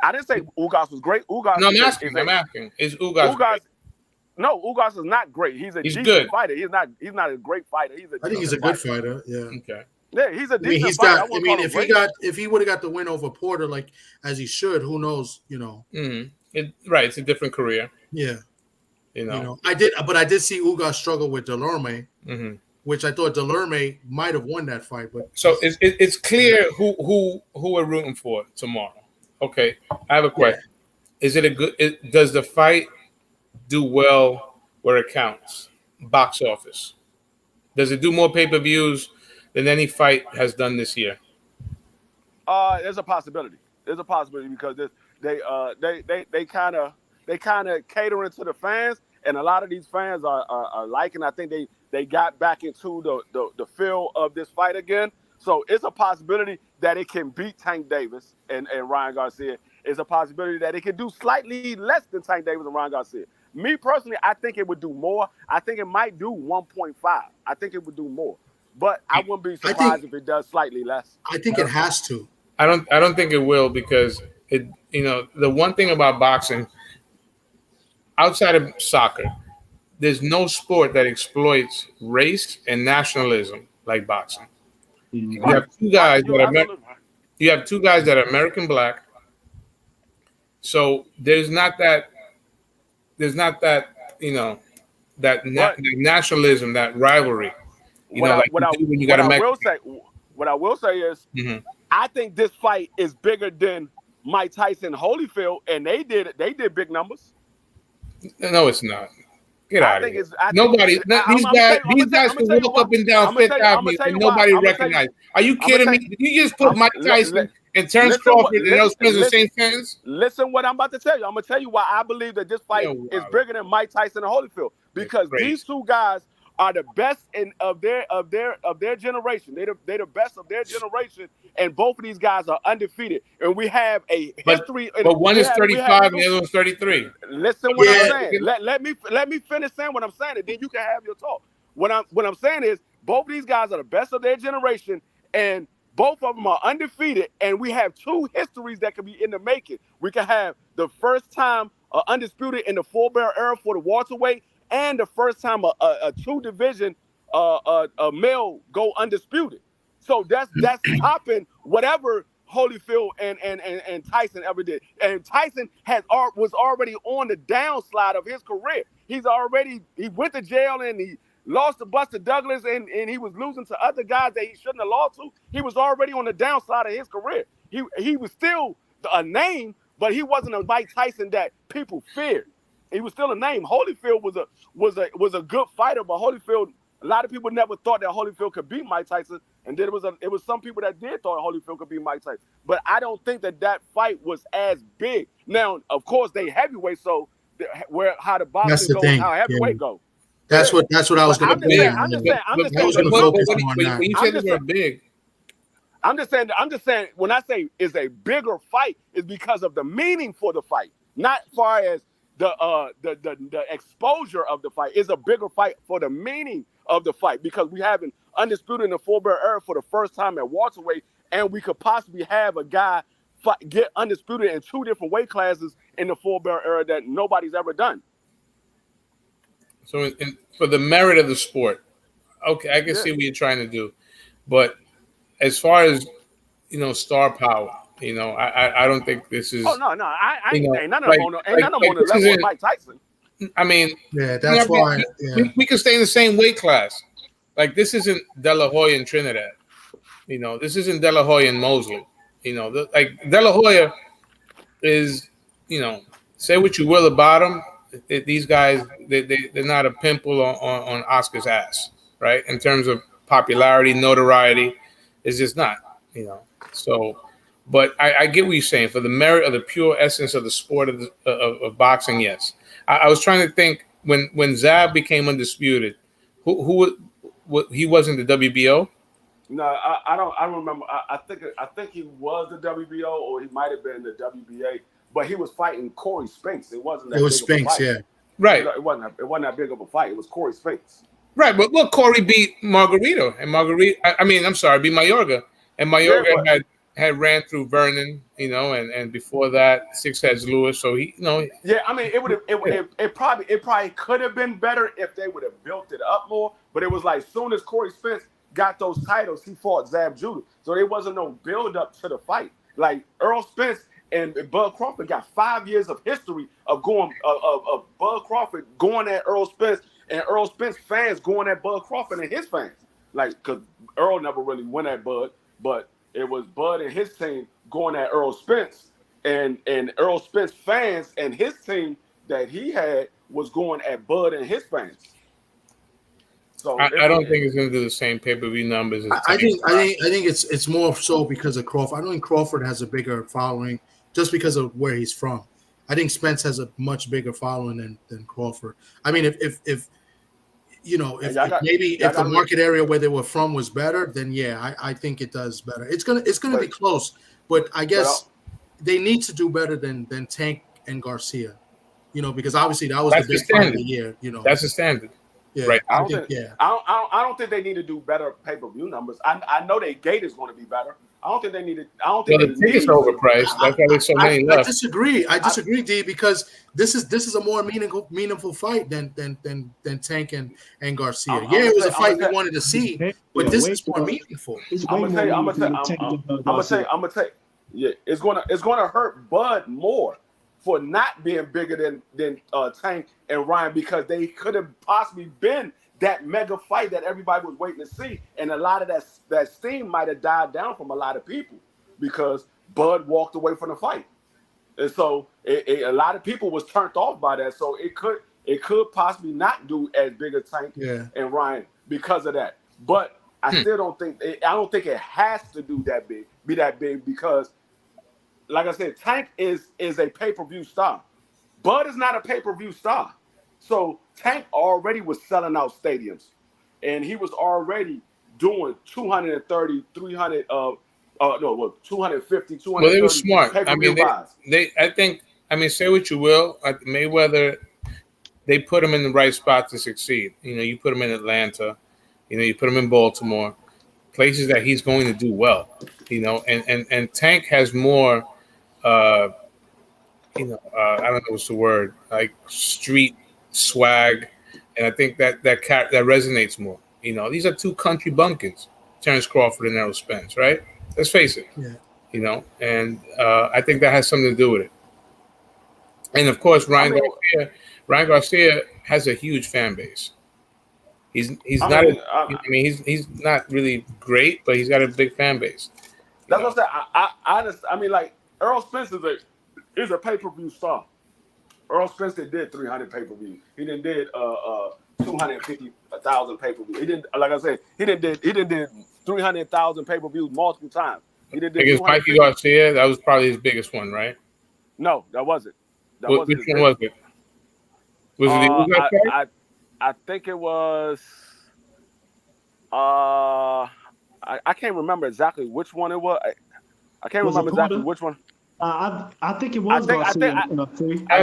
I didn't say Ugas was great. Ugas. No, I'm asking. Is Ugas great? No, Ugas is not great. He's decent fighter. He's not a great fighter. I think he's a good fighter. Yeah. Okay. Yeah, he's a decent fighter. If he would have got the win over Porter, like as he should, who knows? Right, it's a different career. Yeah. I did see Ugas struggle with Delorme, which I thought Delorme might have won that fight. But so it's clear who we're rooting for tomorrow. Okay, I have a question. Is it does the fight do well where it counts? Box office. Does it do more pay-per-views than any fight has done this year? There's a possibility. There's a possibility because they kind of catering to the fans, and a lot of these fans are liking. I think they got back into the feel of this fight again. So it's a possibility that it can beat Tank Davis and Ryan Garcia. It's a possibility that it can do slightly less than Tank Davis and Ryan Garcia. Me personally, I think it would do more. I think it might do 1.5. I think it would do more. But I wouldn't be surprised if it does slightly less. I think it has to. I don't think it will, because it, the one thing about boxing, outside of soccer, there's no sport that exploits race and nationalism like boxing. You have two guys that are American black. So there's not that that nationalism, that rivalry. What I will say is, I think this fight is bigger than Mike Tyson Holyfield, and they did big numbers. No, it's not. Get out of here. These guys can walk up and down Fifth Avenue and nobody recognizes. Are you kidding me? Did you just put Mike Tyson and Terence Crawford and Errol Spence in the same sentence? Listen what I'm about to tell you. I'm going to tell you why I believe that this fight is bigger than Mike Tyson and Holyfield. Because these two guys are the best of their generation. They're the best of their generation, and both of these guys are undefeated. And we have a history. But one is 35 and the other one's 33. Listen what I'm saying. Let me finish saying what I'm saying, and then you can have your talk. What I'm saying is both of these guys are the best of their generation, and both of them are undefeated. And we have two histories that can be in the making. We can have the first time undisputed in the 4-bell era for the welterweight, and the first time a two-division male go undisputed. So that's topping whatever Holyfield and Tyson ever did. And Tyson was already on the downslide of his career. He went to jail and he lost to Buster Douglas and he was losing to other guys that he shouldn't have lost to. He was already on the downside of his career. He was still a name, but he wasn't a Mike Tyson that people feared. He was still a name. Holyfield was a good fighter, but Holyfield, a lot of people never thought that Holyfield could beat Mike Tyson, and then it was some people that did thought Holyfield could beat Mike Tyson. But I don't think that fight was as big. Now, of course, they heavyweight, so how the boxing goes, how heavyweight goes. That's what I was going to say. I'm just saying when I say it's a bigger fight, it's because of the meaning for the fight, not far as the exposure of the fight. Is a bigger fight for the meaning of the fight, because we have an undisputed in the 4-bell era for the first time at welterweight, and we could possibly have a guy get undisputed in two different weight classes in the 4-bell era that nobody's ever done. So for the merit of the sport, okay, I can see what you're trying to do, but as far as star power, I don't think this is. Oh no, I ain't saying none of them on the level of Mike Tyson. I mean, that's why we can stay in the same weight class. Like, this isn't De La Hoya and Trinidad. This isn't De La Hoya and Mosley. Like De La Hoya is, say what you will about him. These guys, they're not a pimple on Oscar's ass, right? In terms of popularity, notoriety, it's just not. So. But I get what you're saying. For the merit of the pure essence of the sport of boxing, yes. I was trying to think when Zab became undisputed, who he wasn't the WBO. No, I don't remember. I think he was the WBO, or he might have been the WBA. But he was fighting Corey Spence. It wasn't that. It was big Spence, yeah. Right. It wasn't that big of a fight. It was Corey Spence. Right, but look, Corey beat Margarito, and beat Mayorga, and Mayorga had ran through Vernon, and before that, Six Heads Lewis. So he, Yeah, I mean, it probably could have been better if they would have built it up more. But it was like, soon as Corey Spence got those titles, he fought Zab Judah. So there wasn't no build up to the fight. Like Errol Spence and Bud Crawford got 5 years of history of Bud Crawford going at Errol Spence, and Errol Spence fans going at Bud Crawford and his fans. Like, because Errol never really went at Bud, but it was Bud and his team going at Errol Spence, and Errol Spence fans and his team that he had was going at Bud and his fans. So I don't think it's going to do the same pay-per-view numbers. I think it's more so because of Crawford. I don't think Crawford has a bigger following just because of where he's from. I think Spence has a much bigger following than Crawford. I mean, if the market area where they were from was better, then yeah, I think it does better. It's gonna be close, but I guess they need to do better than Tank and Garcia, because obviously that was the big fight of the year. That's the standard. Yeah, right. I don't think they need to do better pay-per-view numbers. I know their gate is going to be better. I don't think they need it. I don't think the tickets overpriced. That's why there's so many left. I disagree, D, because this is a more meaningful fight than Tank and Garcia. It was a fight we wanted to see, but this is more meaningful. I'm gonna tell you. Yeah, it's gonna hurt Bud more for not being bigger than Tank and Ryan, because they could have possibly been that mega fight that everybody was waiting to see, and a lot of that steam might have died down from a lot of people because Bud walked away from the fight, and so a lot of people was turned off by that. So it could possibly not do as big as Tank and Ryan because of that. But I still don't think it has to be that big because, like I said, Tank is a pay-per-view star. Bud is not a pay-per-view star. So Tank already was selling out stadiums, and he was already doing 230, 300, 250, 230. Well, they were smart. I mean, say what you will, Mayweather, they put him in the right spot to succeed. You put him in Atlanta, you put him in Baltimore, places that he's going to do well. And Tank has more. I don't know what's the word, like street swag, and I think that resonates more. These are two country bumpkins, Terence Crawford and Errol Spence, right? Let's face it. Yeah. And I think that has something to do with it. And of course, Ryan Garcia has a huge fan base. He's not really great, but he's got a big fan base. That's what I'm saying. I mean, like, Errol Spence is a pay-per-view star. Errol Spence did 300 pay-per-view. He did 250,000 pay-per-view. He didn't, like I said, he did 300,000 pay-per-views multiple times. He did against Mikey Garcia. That was probably his biggest one, right? No, that wasn't. Which one was it? Was it the fight? I think it was. I can't remember exactly which one it was. I can't remember exactly which one. I think it was Garcia. It might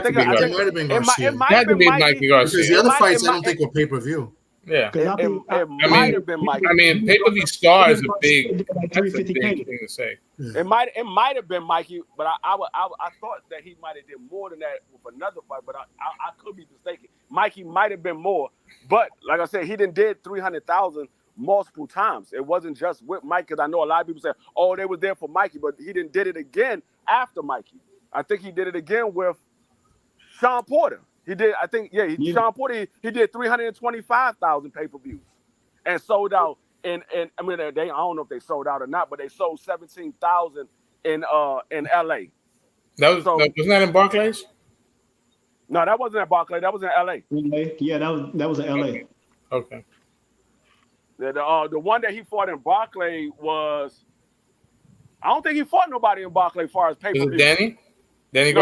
have been Garcia. It had to be Mikey Garcia. Because the other fights, I don't think were pay-per-view. Yeah. It might have been Mikey. I mean, pay-per-view star is a big thing to say. Yeah. It might have been Mikey, but I thought that he might have did more than that with another fight, but I could be mistaken. Mikey might have been more, but like I said, he did 300,000 multiple times. It wasn't just with Mike, because I know a lot of people say, "Oh, they were there for Mikey," but he did it again after Mikey. I think he did it again with Sean Porter. He did. I think, Sean Porter. He did 325,000 pay-per-views and sold out. And I mean, I don't know if they sold out or not, but they sold 17,000 in L.A. Wasn't that in Barclays? No, that wasn't at Barclays. That was in L.A. Yeah, that was in L.A. Okay. The one that he fought in Barclays was, I don't think he fought nobody in Barclays as far as pay-per-view. Was it Danny? Danny in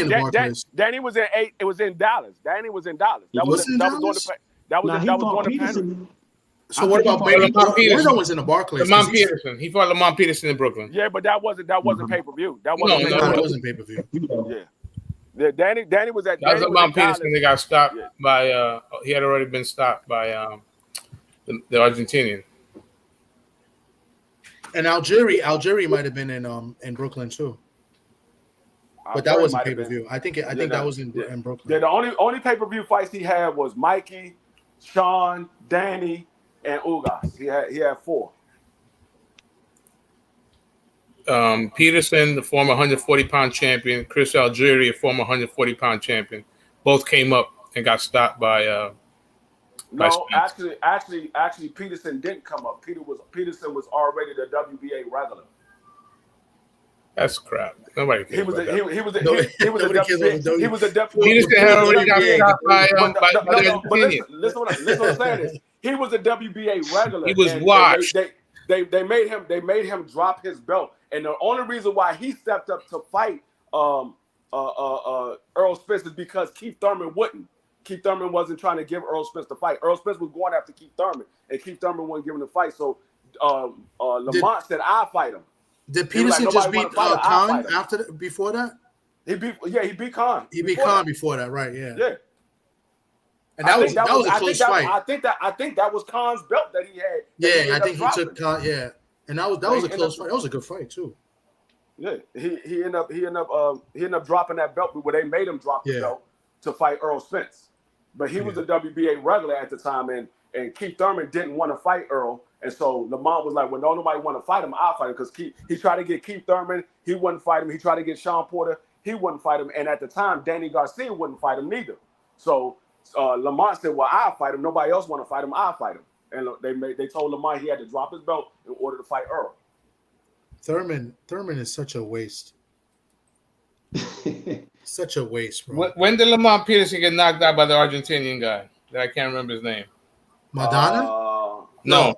the Barclays. Danny was in It was in Dallas. Danny was in Dallas. That was during the pandemic. So what about Lamont Peterson? Was in the Barclays. Lamont Peterson. He fought Lamont Peterson in Brooklyn. Yeah, but that wasn't pay-per-view. That wasn't pay-per-view. Yeah. Danny was at. That was Lamont Peterson. They got stopped by. He had already been stopped by the Argentinian. And Algeria might have been in Brooklyn too. But that wasn't pay-per-view. I think that was in Brooklyn. Yeah, the only pay-per-view fights he had was Mikey, Sean, Danny, and Ugas. He had 4. Peterson, the former 140-pound champion, Chris Algieri, a former 140-pound champion, both came up and got stopped by. No, actually, Peterson didn't come up. Peterson was already the WBA regular. That's crap. Nobody cares. He was a WBA. Peterson had already got stopped by listen what I'm saying is, he was a WBA regular. He was washed. They made him drop his belt, and the only reason why he stepped up to fight Errol Spence is because Keith Thurman wouldn't. Keith Thurman wasn't trying to give Errol Spence the fight. Errol Spence was going after Keith Thurman, and Keith Thurman wasn't giving the fight. So Lamont said, "I'll fight him." Did Peterson just beat Khan before that? He beat Khan. He beat Khan before that, right? Yeah. Yeah. And that was a close fight. I think that was Khan's belt that he had. Yeah, I think he took Khan. Yeah, and that was a close fight. That was a good fight too. Yeah, he ended up dropping that belt, but they made him drop the belt to fight Errol Spence. But he was a WBA regular at the time, and Keith Thurman didn't want to fight Errol, and so Lamont was like, "Well, no, nobody want to fight him. I'll fight him," because he tried to get Keith Thurman, he wouldn't fight him. He tried to get Sean Porter, he wouldn't fight him, and at the time, Danny Garcia wouldn't fight him neither. So Lamont said, "Well, I'll fight him. Nobody else want to fight him. I'll fight him." And they told Lamont he had to drop his belt in order to fight Errol. Thurman is such a waste. Such a waste, bro. When did Lamont Peterson get knocked out by the Argentinian guy? That I can't remember his name. Madonna? No.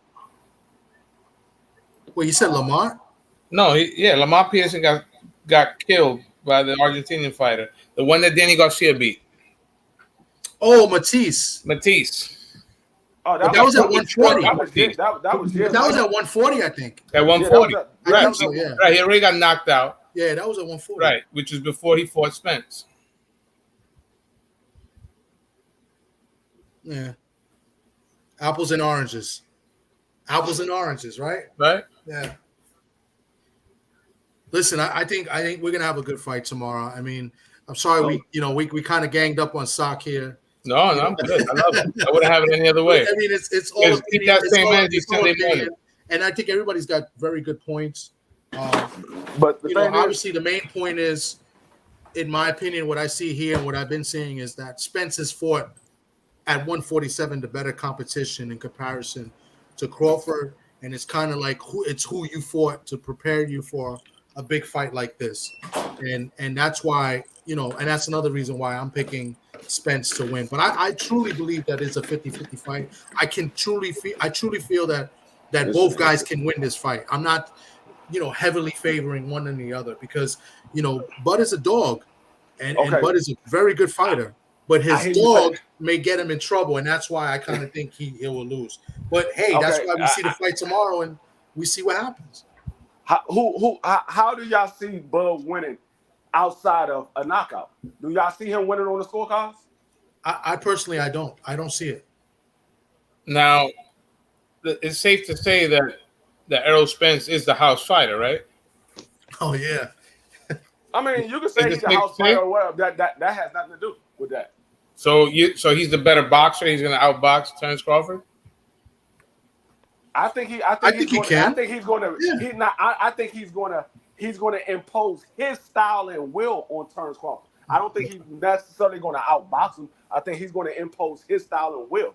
Wait, you said Lamont? No, Lamont Peterson got killed by the Argentinian fighter, the one that Danny Garcia beat. Oh, Matisse. Oh, that was at 140. That was at 140, I think. At 140, right? Right. He already got knocked out. Yeah, that was at 140. Right, which is before he fought Spence. Yeah. Apples and oranges. Apples and oranges, right? Right. Yeah. Listen, I think we're gonna have a good fight tomorrow. I mean, I'm sorry we kind of ganged up on Sock here. No, I'm good. I love it. I wouldn't have it any other way. I mean, it's all keep that same energy Sunday morning. And I think everybody's got very good points. But obviously, the main point is, in my opinion, what I see here and what I've been saying is that Spence has fought at 147 the better competition in comparison to Crawford, and it's kind of like who you fought to prepare you for a big fight like this, and that's why and that's another reason why I'm picking Spence to win. But I truly believe that it's a 50-50 fight. I truly feel that both guys can win this fight. I'm not heavily favoring one and the other because Bud is a dog, and Bud is a very good fighter. But his dog may get him in trouble, and that's why I kind of think he will lose. But hey, that's why we see the fight tomorrow, and we see what happens. How do y'all see Bud winning outside of a knockout? Do y'all see him winning on the scorecards? I personally, I don't see it. Now, it's safe to say that Errol Spence is the house fighter, right? Oh yeah. I mean, you can say he's the house fighter or whatever. That has nothing to do with that. So he's the better boxer. He's going to outbox Terence Crawford. I think he's going to impose his style and will on Terence Crawford. I don't think he's necessarily going to outbox him. I think he's going to impose his style and will.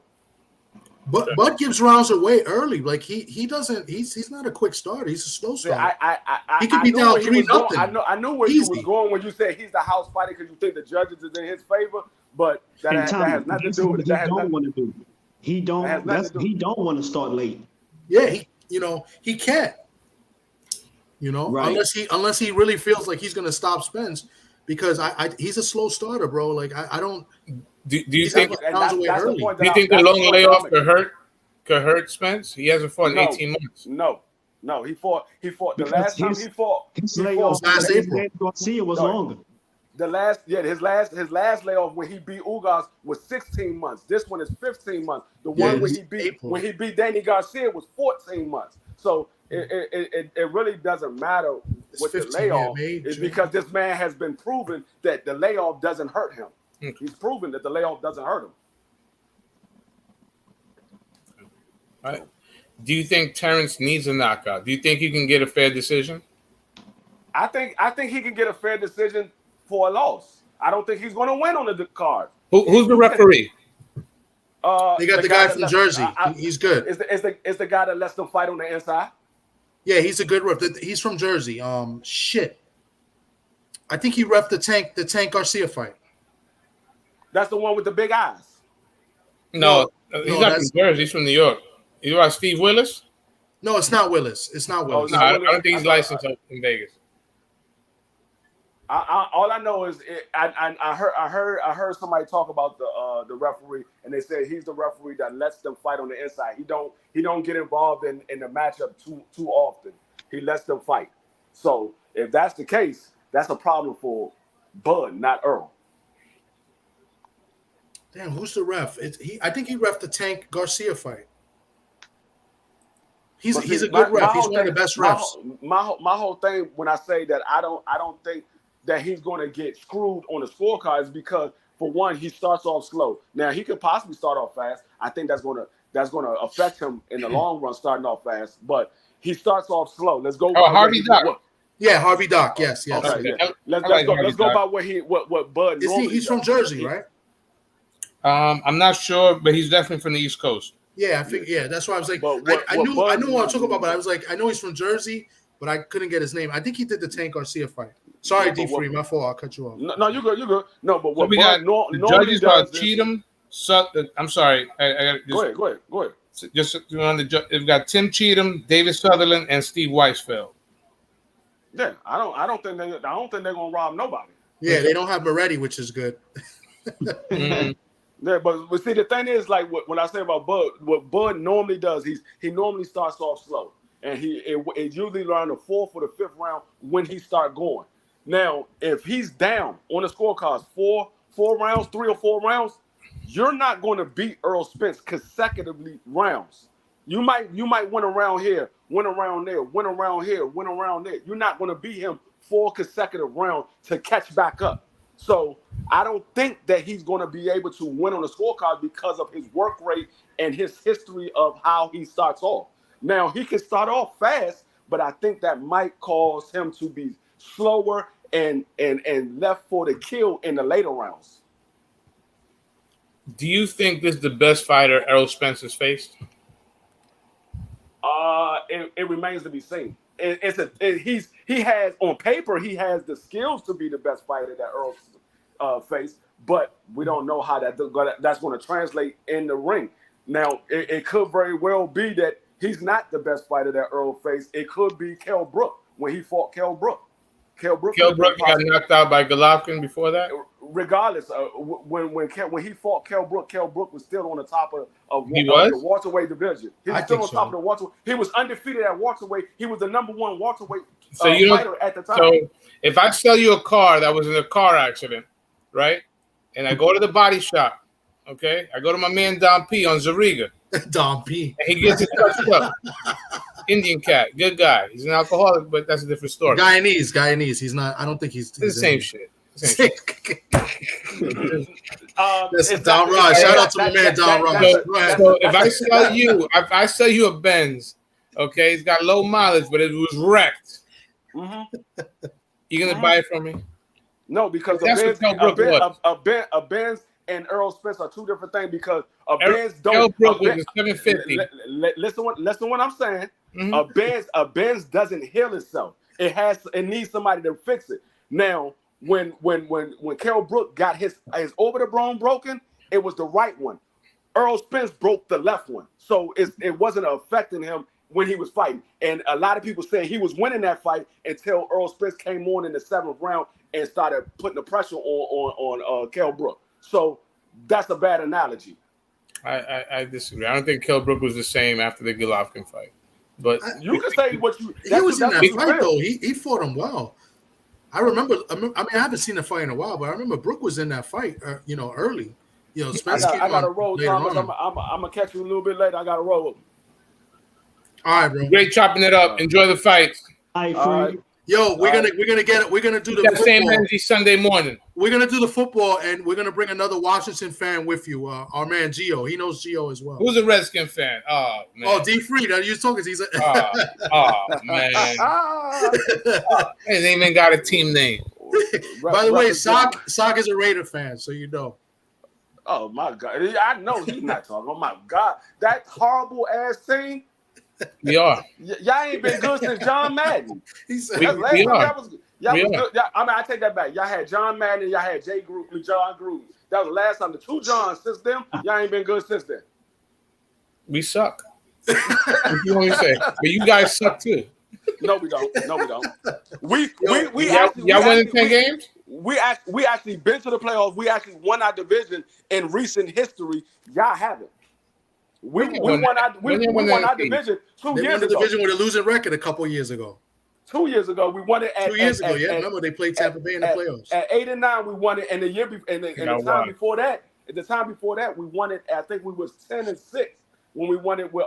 But Bud gives rounds away early. Like he doesn't. He's not a quick starter. He's a slow starter. He could be down 3-0. I knew where you was going when you said he's the house fighter because you think the judges is in his favor. But that has nothing to do with it. He don't want to start late. Yeah, he can't. Right. Unless he really feels like he's going to stop Spence, because he's a slow starter, bro. Like I don't. Do you think? Do you think the long layoff could hurt Spence? He hasn't fought in 18 months. No, he fought the last time he fought. His layoff last April. Garcia was longer. His last layoff when he beat Ugas was 16 months. This one is 15 months. The one when he beat Danny Garcia was 14 months. So it really doesn't matter what the layoff is, because this man has been proven that the layoff doesn't hurt him. He's proven that the layoff doesn't hurt him. All right. Do you think Terence needs a knockout? Do you think he can get a fair decision? I think he can get a fair decision for a loss. I don't think he's going to win on the card. Who's the referee? They got the guy from Jersey. He's good. Is the guy that lets them fight on the inside? Yeah, he's a good ref. He's from Jersey. Shit. I think he reffed the Tank Garcia fight. That's the one with the big eyes. No, he's not from Jersey. He's from New York. You know Steve Willis? No, it's not Willis. It's not Willis. No, I don't think he's licensed in Vegas. All I know is I heard somebody talk about the referee, and they said he's the referee that lets them fight on the inside. He don't get involved in the matchup too often. He lets them fight. So if that's the case, that's a problem for Bud, not Errol. Damn, who's the ref? I think he refed the Tank Garcia fight. He's a good ref. He's one of the best refs. My whole thing when I say that I don't think that he's going to get screwed on the scorecard is because, for one, he starts off slow. Now he could possibly start off fast. I think that's going to affect him in the long run, starting off fast. But he starts off slow. Let's go. Harvey Dock. Yeah, Harvey Dock. Yes. Okay, yeah. Let's go by what Bud. He's from Jersey, right? I'm not sure, but he's definitely from the East Coast. Yeah, I think. Yeah, that's why I was like, I knew what I'm talking about, but I was like, I know he's from Jersey, but I couldn't get his name. I think he did the Tank Garcia fight. Sorry, D3, my fault. I'll cut you off. No, you're good. No, but what we got the judges are Cheatham. I'm sorry. I go ahead. Just on we've got Tim Cheatham, David Sutherland, and Steve Weisfeld. Yeah, I don't think they're gonna rob nobody. Yeah, they don't have Moretti, which is good. Mm-hmm. Yeah, but see, the thing is, like when I say about Bud, what Bud normally does, he normally starts off slow, and it usually around the 4th or the 5th round when he start going. Now, if he's down on the scorecards 3 or 4 rounds, you're not going to beat Errol Spence consecutively rounds. You might win around here, win around there, win around here, win around there. You're not going to beat him 4 consecutive rounds to catch back up. So I don't think that he's going to be able to win on the scorecard because of his work rate and his history of how he starts off. Now, he can start off fast, but I think that might cause him to be slower and left for the kill in the later rounds. Do you think this is the best fighter Errol Spence has faced? It remains to be seen. He has on paper he has the skills to be the best fighter that Errol faced, but we don't know how that's going to translate in the ring. Now it could very well be that he's not the best fighter that Errol faced. It could be Kell Brook when he fought Kell Brook. Kell Brook got knocked out by Golovkin before that. Regardless, when he fought Kell Brook was still on the top of the welterweight division. He was still on top of the welterweight. He was undefeated at welterweight. He was the number 1 welterweight fighter at the time. So if I sell you a car that was in a car accident, right, and I go to the body shop, okay, I go to my man Don P on Zariga. Don P. And he gets it touched up. Indian cat, good guy. He's an alcoholic, but that's a different story. Guyanese. He's not. I don't think he's the same shit. That's Don Raj. Shout out to my man Don Raj. So if I sell you a Benz, okay, it's got low mileage, but it was wrecked. Mm-hmm. You gonna buy it from me? No, because a Benz and Errol Spence are 2 different things. Because a Benz don't. Kell Brook was 750. Listen what I'm saying. Mm-hmm. A Benz doesn't heal itself. It needs somebody to fix it. Now, when Kell Brook got his over the bone broken, it was the right one. Errol Spence broke the left one, so it wasn't affecting him when he was fighting. And a lot of people saying he was winning that fight until Errol Spence came on in the 7th round and started putting the pressure on Kell Brook. So that's a bad analogy. I disagree. I don't think Kell Brook was the same after the Golovkin fight. But you can say what you. He was in that fight though. He fought him well. I remember. I mean, I haven't seen the fight in a while, but I remember Brook was in that fight. Early. Spence I got to roll, Thomas. I'm gonna catch you a little bit later. I got to roll. All right, bro. Great chopping it up. Enjoy the fight. All right. Yo, we're gonna do the same energy Sunday morning. We're gonna do the football, and we're gonna bring another Washington fan with you. Our man Gio, he knows Gio as well. Who's a Redskin fan? Oh man. Oh, D3. Now you're talking. He's a. Man. He ain't even got a team name. By the way, Sock is a Raider fan, so you know. Oh my God! I know he's not talking. Oh my God! That horrible ass team. We are. Y'all ain't been good since John Madden. He said, we are. Y'all was good. I take that back. Y'all had John Madden. Y'all had John Gruden. That was the last time. The 2 Johns since then. Y'all ain't been good since then. We suck. What you want me to say? But you guys suck too. No, we don't. No, we don't. Y'all winning 10 games? We actually been to the playoffs. We actually won our division in recent history. Y'all haven't. We won our division 2 years ago. They won the division with a losing record a couple years ago. 2 years ago, we won it. 2 years ago, remember they played Tampa Bay in the playoffs. At 8-9, we won it, and the year before, and the time before that, we won it. I think we was 10-6 when we won it with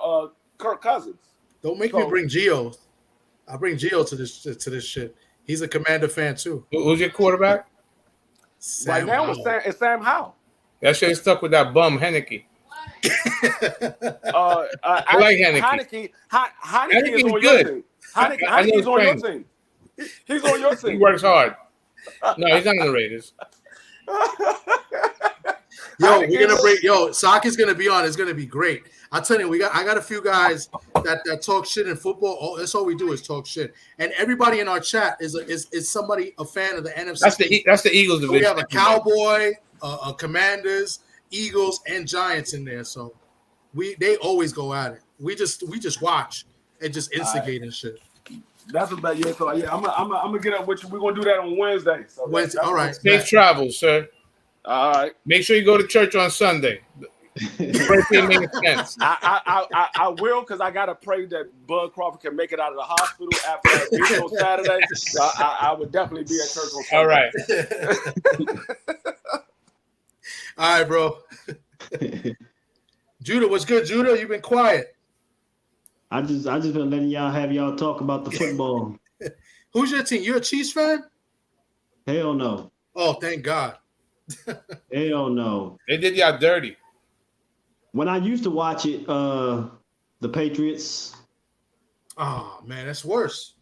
Kirk Cousins. Don't make me bring Gio. I'll bring Gio to this shit. He's a Commander fan too. Who's your quarterback? Right now, it's Sam Howell. That shit stuck with that bum Heineke. I like Heineke. Heineke is on your team. Heineke's on your team. He's on your team. He works hard. No, he's not in the Raiders. We're gonna break. Sock is gonna be on. It's gonna be great. I'll tell you, I got a few guys that talk shit in football. That's all we do is talk shit. And everybody in our chat is somebody a fan of the NFC. That's the Eagles division. So we have a Cowboy, a Commanders, Eagles, and Giants in there. So they always go at it. We just watch and just instigate and shit. That's about So I'm gonna get up with you. We're gonna do that on Wednesday. So Wednesday. All right. Safe travels, sir. All right. Make sure you go to church on Sunday. I will, because I gotta pray that Bud Crawford can make it out of the hospital after that beat on Saturday. So I would definitely be at church on Sunday. All right. All right, bro. Judah, what's good, Judah? You've been quiet. I just been letting y'all have y'all talk about the football. Who's your team? You a Chiefs fan? Hell no. Oh, thank God. Hell no. They did y'all dirty. When I used to watch it, the Patriots. Oh man, that's worse.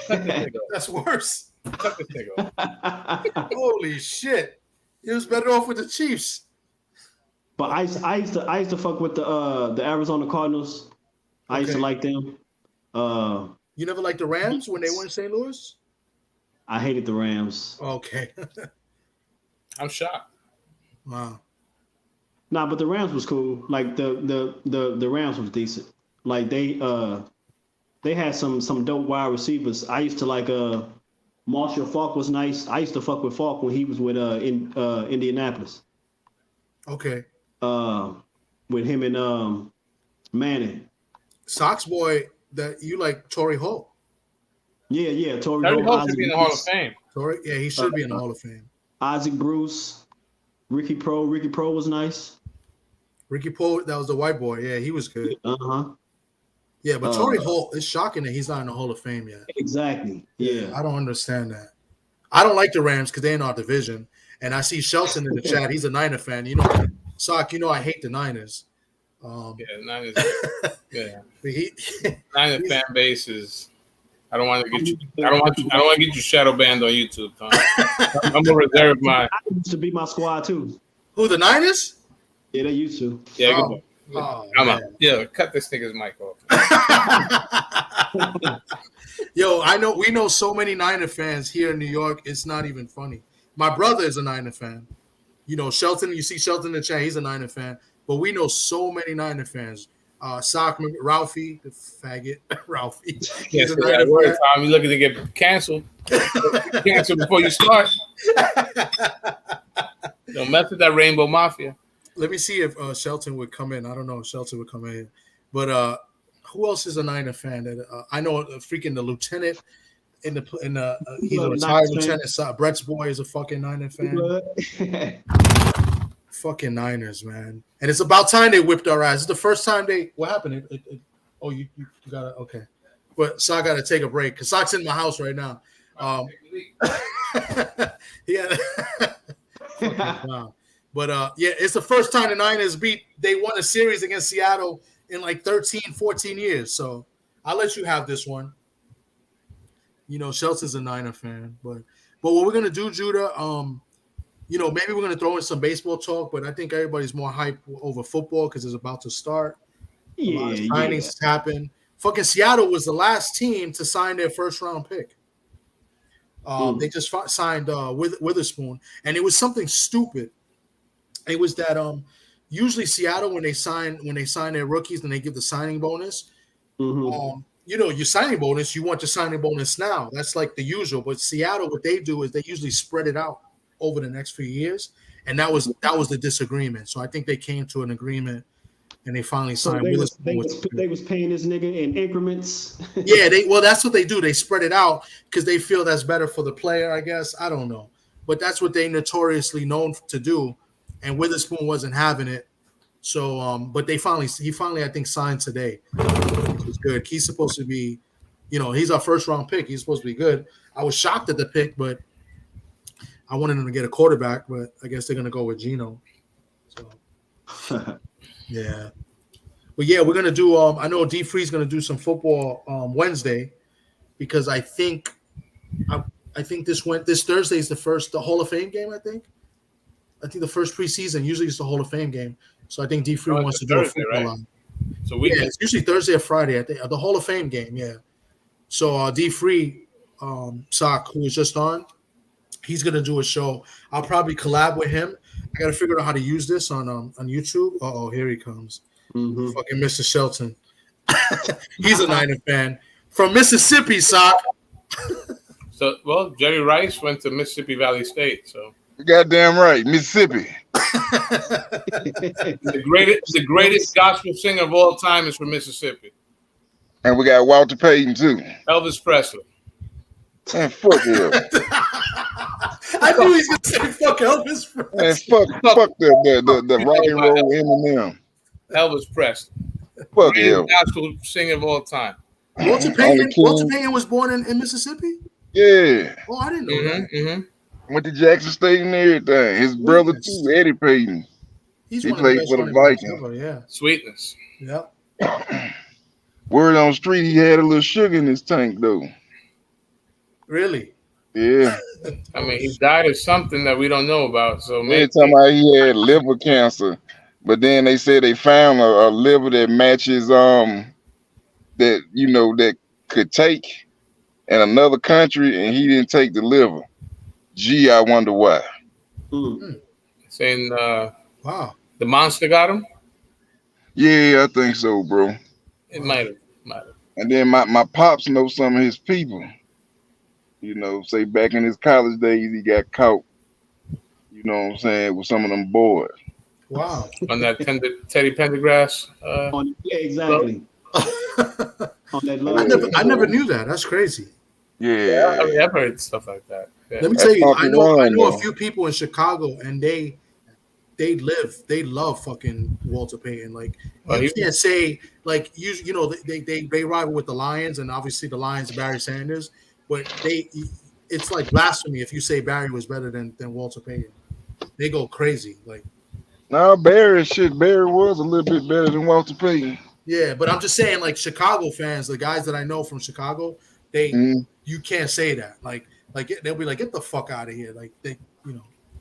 That's worse. Holy shit! He was better off with the Chiefs. But I used to fuck with the Arizona Cardinals. I used to like them. You never liked the Rams when they were in St. Louis? I hated the Rams. Okay. I'm shocked. Wow. Nah, but the Rams was cool. Like the Rams was decent. Like they had some dope wide receivers. I used to like Marshall Faulk was nice. I used to fuck with Faulk when he was with Indianapolis. Okay. With him and Manning. Sox boy, that you like Torrey Holt. Yeah, Torrey Holt should be in the Hall of Fame. He should be in the Hall of Fame. Isaac Bruce, Ricky Pro was nice. Ricky Pro, that was the white boy. Yeah, he was good. Yeah, but Torrey Holt, it's shocking that he's not in the Hall of Fame yet. Exactly. Yeah. I don't understand that. I don't like the Rams because they're in our division. And I see Shelton in the chat. He's a Niner fan. You know, Sock, I hate the Niners. Niners. Yeah. Niner fan base is. I don't want to get you. I don't want to get you shadow banned on YouTube, Tom. I'm gonna reserve mine. I used to be my squad too. Who, the Niners? Yeah, they used to. Yeah, I'm out. Yeah, cut this nigga's mic off. Yo, we know so many Niner fans here in New York. It's not even funny. My brother is a Niner fan. Shelton. You see Shelton in the chat. He's a Niner fan. But we know so many Niner fans. Sock, Ralphie, the faggot, Ralphie. Yes, that word, Tom. You're looking to get canceled. Cancel before you start. Don't mess with that Rainbow Mafia. Let me see if Shelton would come in. I don't know if Shelton would come in. But who else is a Niner fan? That I know freaking the lieutenant he's a retired lieutenant. Brett's boy is a fucking Niner fan. Fucking Niners, man. And it's about time they whipped our ass. It's the first time what happened? You got to, okay. But so I got to take a break because Sock's in my house right now. Yeah. Wow. But it's the first time the Niners they won a series against Seattle in like 13, 14 years. So I'll let you have this one. Shelton's a Niner fan. But what we're going to do, Judah, maybe we're going to throw in some baseball talk, but I think everybody's more hyped over football because it's about to start. Yeah, a lot of signings happen. Fucking Seattle was the last team to sign their first-round pick. They just signed Witherspoon, and it was something stupid. It was that usually Seattle, when they sign their rookies and they give the signing bonus, your signing bonus, you want your signing bonus now. That's like the usual. But Seattle, what they do is they usually spread it out over the next few years, and that was the disagreement. So I think they came to an agreement, and they finally signed Witherspoon. They was paying this nigga in increments. Yeah, that's what they do. They spread it out because they feel that's better for the player, I guess. I don't know. But that's what they notoriously known to do, and Witherspoon wasn't having it. So, but he finally, I think, signed today, which is good. He's supposed to be, he's our first round pick. He's supposed to be good. I was shocked at the pick, but I wanted him to get a quarterback, but I guess they're going to go with Geno. So, yeah. But yeah, we're going to do, I know D Free's going to do some football Wednesday because I think this Thursday is the Hall of Fame game, I think the first preseason, usually it's the Hall of Fame game. So I think D Free wants to do a football line. So it's usually Thursday or Friday. I think the Hall of Fame game, yeah. So D Free, Sock, who was just on, he's gonna do a show. I'll probably collab with him. I gotta figure out how to use this on YouTube. Oh, here he comes, fucking Mr. Shelton. He's a Niner fan from Mississippi, Sock. So Jerry Rice went to Mississippi Valley State, so. Goddamn right, Mississippi. The greatest gospel singer of all time is from Mississippi. And we got Walter Payton too. Elvis Presley. And fuck him. I knew he was gonna say fuck Elvis Presley. And fuck the rock and roll Eminem. Elvis Presley. Fuck him. Gospel singer of all time. Walter Payton was born in Mississippi? Yeah. Oh, I didn't know that. Mm-hmm. Went to Jackson State and everything. His brother too, Eddie Payton. He played for the Vikings. Yeah. Sweetness. Yep. Word on the street, he had a little sugar in his tank though. Really? Yeah. I mean, he died of something that we don't know about. So they're talking about he had liver cancer, but then they said they found a liver that matches that could take in another country, and he didn't take the liver. Gee, I wonder why. Saying, wow, the monster got him? Yeah, I think so, bro. It might have. And then my pops know some of his people. Say back in his college days, he got caught. You know what I'm saying, with some of them boys. Wow. On that Teddy Pendergrass. Yeah, exactly. On that I never knew that. That's crazy. Yeah. I mean, I've heard stuff like that. Yeah. Let me tell you, I know a few people in Chicago, and they love fucking Walter Payton. Like, you can't say, like, they rival with the Lions, and obviously the Lions, Barry Sanders, but it's like blasphemy if you say Barry was better than Walter Payton. They go crazy. Like, no, Barry was a little bit better than Walter Payton. Yeah, but I'm just saying, like, Chicago fans, the guys that I know from Chicago, you can't say that. Like they'll be like, get the fuck out of here. Like,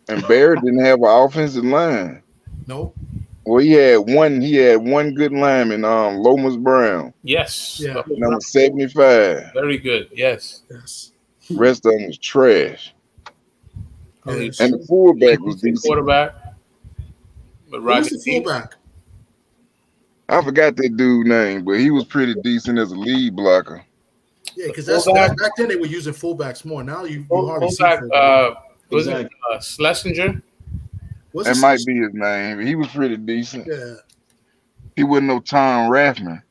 And Barry didn't have an offensive line. Nope. Well, he had one good lineman, Lomas Brown. Yes. Yeah. Number 75. Very good. Yes. Rest of them was trash. Yes. And the fullback was decent. Quarterback. But Who's the fullback? I forgot that dude's name, but he was pretty decent as a lead blocker. Yeah, because back then they were using fullbacks more. Now you hardly see fullback. Was it Schlesinger? That might be his name. He was pretty decent. Yeah. He wasn't no Tom Rathman.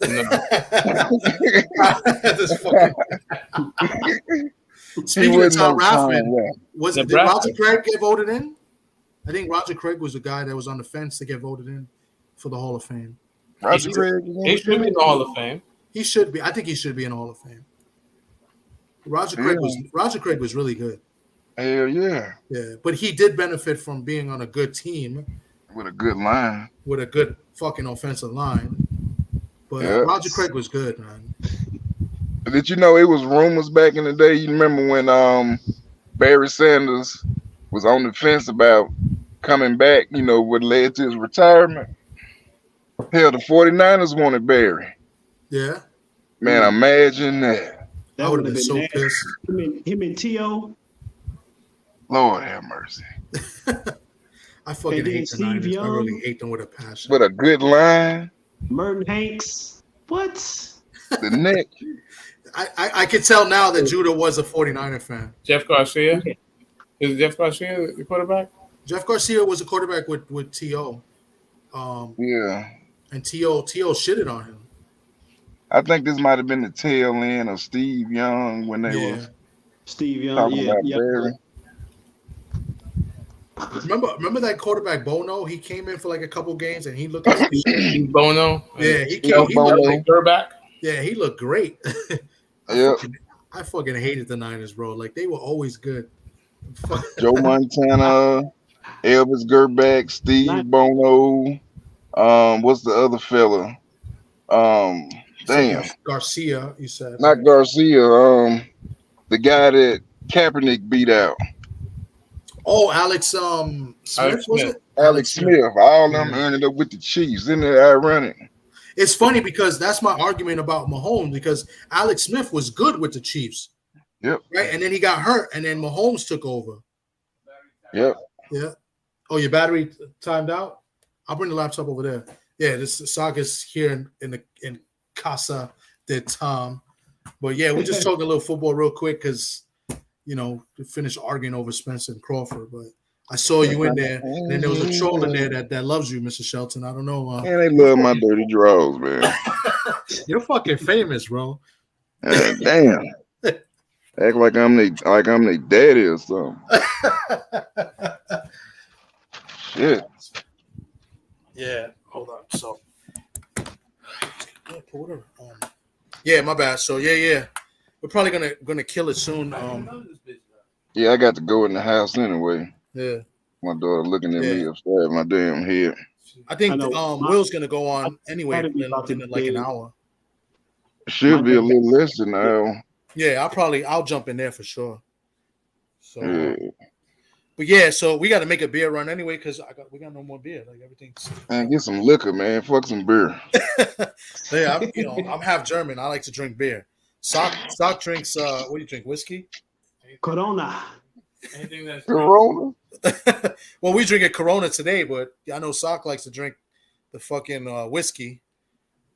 No. Speaking of Tom Rathman, did Roger Craig get voted in? I think Roger Craig was the guy that was on the fence to get voted in for the Hall of Fame. Roger Craig? He should be in the Hall of Fame. He should be. I think he should be in the Hall of Fame. Roger Craig was really good. Hell yeah. Yeah, but he did benefit from being on a good team. With a good line. With a good fucking offensive line. But Roger Craig was good, man. Did you know it was rumors back in the day? You remember when Barry Sanders was on the fence about coming back, what led to his retirement? Hell, the 49ers wanted Barry. Yeah. Man, imagine that. I would have been so pissed. Him and T.O. Lord have mercy. I fucking hate the Niners. I really hate them with a passion. But a good line. Merton Hanks. What? The neck. I could tell now that Judah was a 49er fan. Jeff Garcia? Is Jeff Garcia the quarterback? Jeff Garcia was a quarterback with T.O. Yeah. And T.O. shitted on him. I think this might have been the tail end of Steve Young when they was Steve Young, talking about Barry. Remember that quarterback Bono? He came in for like a couple games and he looked like Bono. Yeah, he looked like Burback. Yeah, he looked great. Yeah. I fucking hated the Niners, bro. Like they were always good. Joe Montana, Elvis Gerback, Steve Bono. What's the other fella? Damn. Garcia, you said. Not Garcia. The guy that Kaepernick beat out. Oh, Alex Smith, was it? Alex Smith. All of them ended up with the Chiefs. Isn't it ironic? It's funny because that's my argument about Mahomes, because Alex Smith was good with the Chiefs. Yep. Right, and then he got hurt, and then Mahomes took over. Yep. Yeah. Oh, your battery timed out? I'll bring the laptop over there. Yeah, this Saga's here in Casa de Tom. But yeah, we're just talking a little football real quick because we finished arguing over Spence and Crawford. But I saw you in there, and then there was a troll in there that loves you, Mr. Shelton. I don't know. Man, they love my dirty draws, man. You're fucking famous, bro. Damn. Act like I'm they daddy or something. Shit. Yeah. Hold on. So. Whatever. Yeah, my bad. So yeah. We're probably gonna kill it soon. Yeah, I got to go in the house anyway. Yeah. My daughter looking at me upside my damn head. I think Will's gonna go on anyway in like an hour. Should be a little less than an hour. Yeah, I'll jump in there for sure. So, yeah. But yeah, so we got to make a beer run anyway because we got no more beer. Like everything's. Man, get some liquor, man. Fuck some beer. Yeah, I'm half German. I like to drink beer. Sock drinks. What do you drink? Whiskey? Corona. Anything that's Corona. Well, we drink a Corona today, but I know Sock likes to drink the fucking whiskey.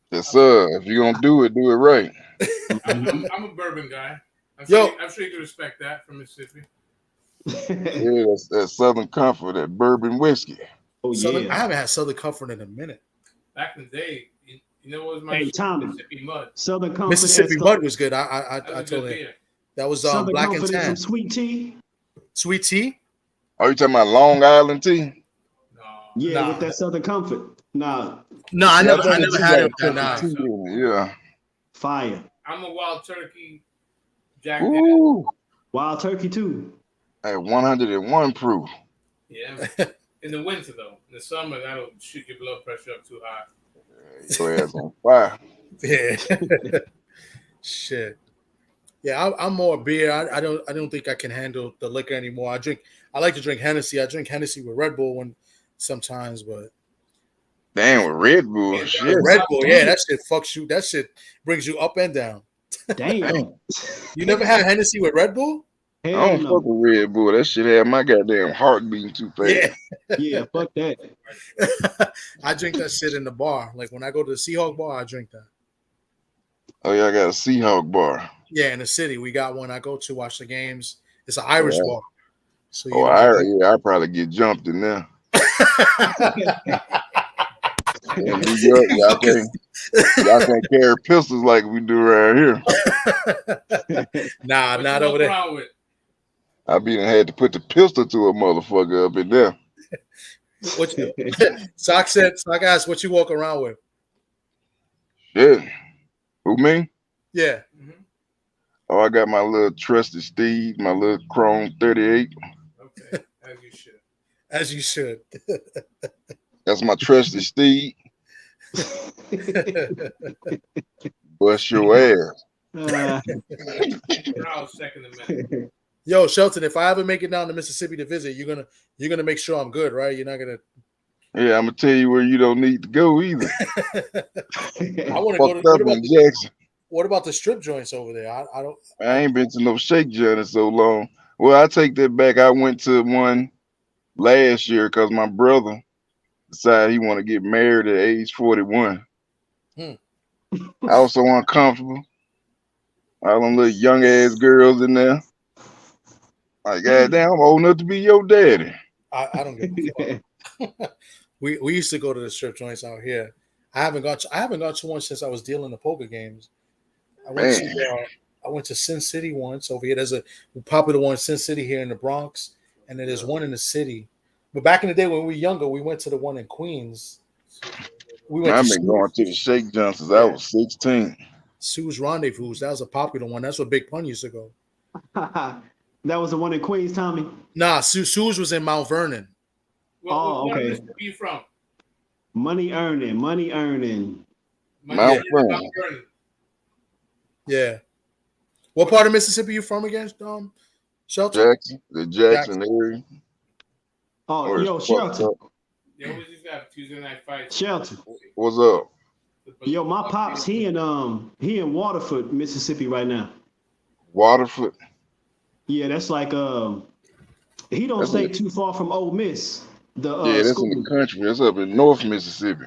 Yes, sir. If you're gonna do it right. I'm a bourbon guy. I'm sure you can respect that from Mississippi. Yeah, that's Southern Comfort, that bourbon whiskey. Oh yeah. I haven't had Southern Comfort in a minute. Back in the day, you know what was my Mississippi Mud? Southern Comfort. Mississippi Mud was good. I told him that was Southern black Comfort and tan. Some sweet tea. Sweet tea? Are you talking about Long Island tea? No. Yeah, with that Southern Comfort. No, I never had it. Yeah. Fire. I'm a Wild Turkey. Jack. Ooh. Wild Turkey too. At 101 proof. Yeah. In the winter though, in the summer that'll shoot your blood pressure up too high. Your ass on fire. Yeah. Shit. Yeah, I'm more beer. I don't think I can handle the liquor anymore. I like to drink Hennessy. I drink Hennessy with Red Bull sometimes, but damn, with Red Bull. Yeah, shit. Red Bull, yeah, that shit fucks you. That shit brings you up and down. Damn. You never had Hennessy with Red Bull? I don't fuck with Red Bull. That shit had my goddamn heart beating too fast. Yeah, fuck that. I drink that shit in the bar. Like when I go to the Seahawk bar, I drink that. Oh yeah, I got a Seahawk bar. Yeah, in the city, we got one I go to watch the games. It's an Irish bar. So I probably get jumped in there. In New York, y'all can't carry pistols like we do around here. Nah, not over there. I had to put the pistol to a motherfucker up in there. Sock asked what you walk around with. Shit. Who, me? Yeah. Mm-hmm. Oh, I got my little trusted Steve, my little Chrome 38. Okay, as you should. As you should. That's my trusted Steve. Bust your ass. Yo, Shelton, if I ever make it down to Mississippi to visit, you're gonna make sure I'm good, right? You're not gonna. Yeah, I'm gonna tell you where you don't need to go either. I want to go to Jackson. What about the strip joints over there? I ain't been to no shake joint in so long. Well, I take that back. I went to one last year because my brother decided he want to get married at age 41. I was so uncomfortable. All them little young ass girls in there. Like, goddamn, I'm old enough to be your daddy. I don't give a fuck. We used to go to the strip joints out here. I haven't gone to one since I was dealing the poker games. Man, I went to Sin City once over here. There's a popular one in Sin City here in the Bronx, and then there's one in the city. But back in the day when we were younger, we went to the one in Queens. I've been going to the Shake Joint since I was 16. Sue's Rendezvous. That was a popular one. That's where Big Pun used to go. That was the one in Queens, Tommy? Nah, Sue's was in Mount Vernon. What okay. Mississippi you from? Money earning. Mount Vernon. Yeah. What part of Mississippi you from again, Shelter? Jackson area. Oh, yo, Shelter. They always used to have Tuesday night fights. Shelter. What's up? Yo, my pops, he in Waterford, Mississippi right now. Waterford. Yeah, that's like he don't stay too far from Ole Miss. That's school. in the country. That's up in North Mississippi.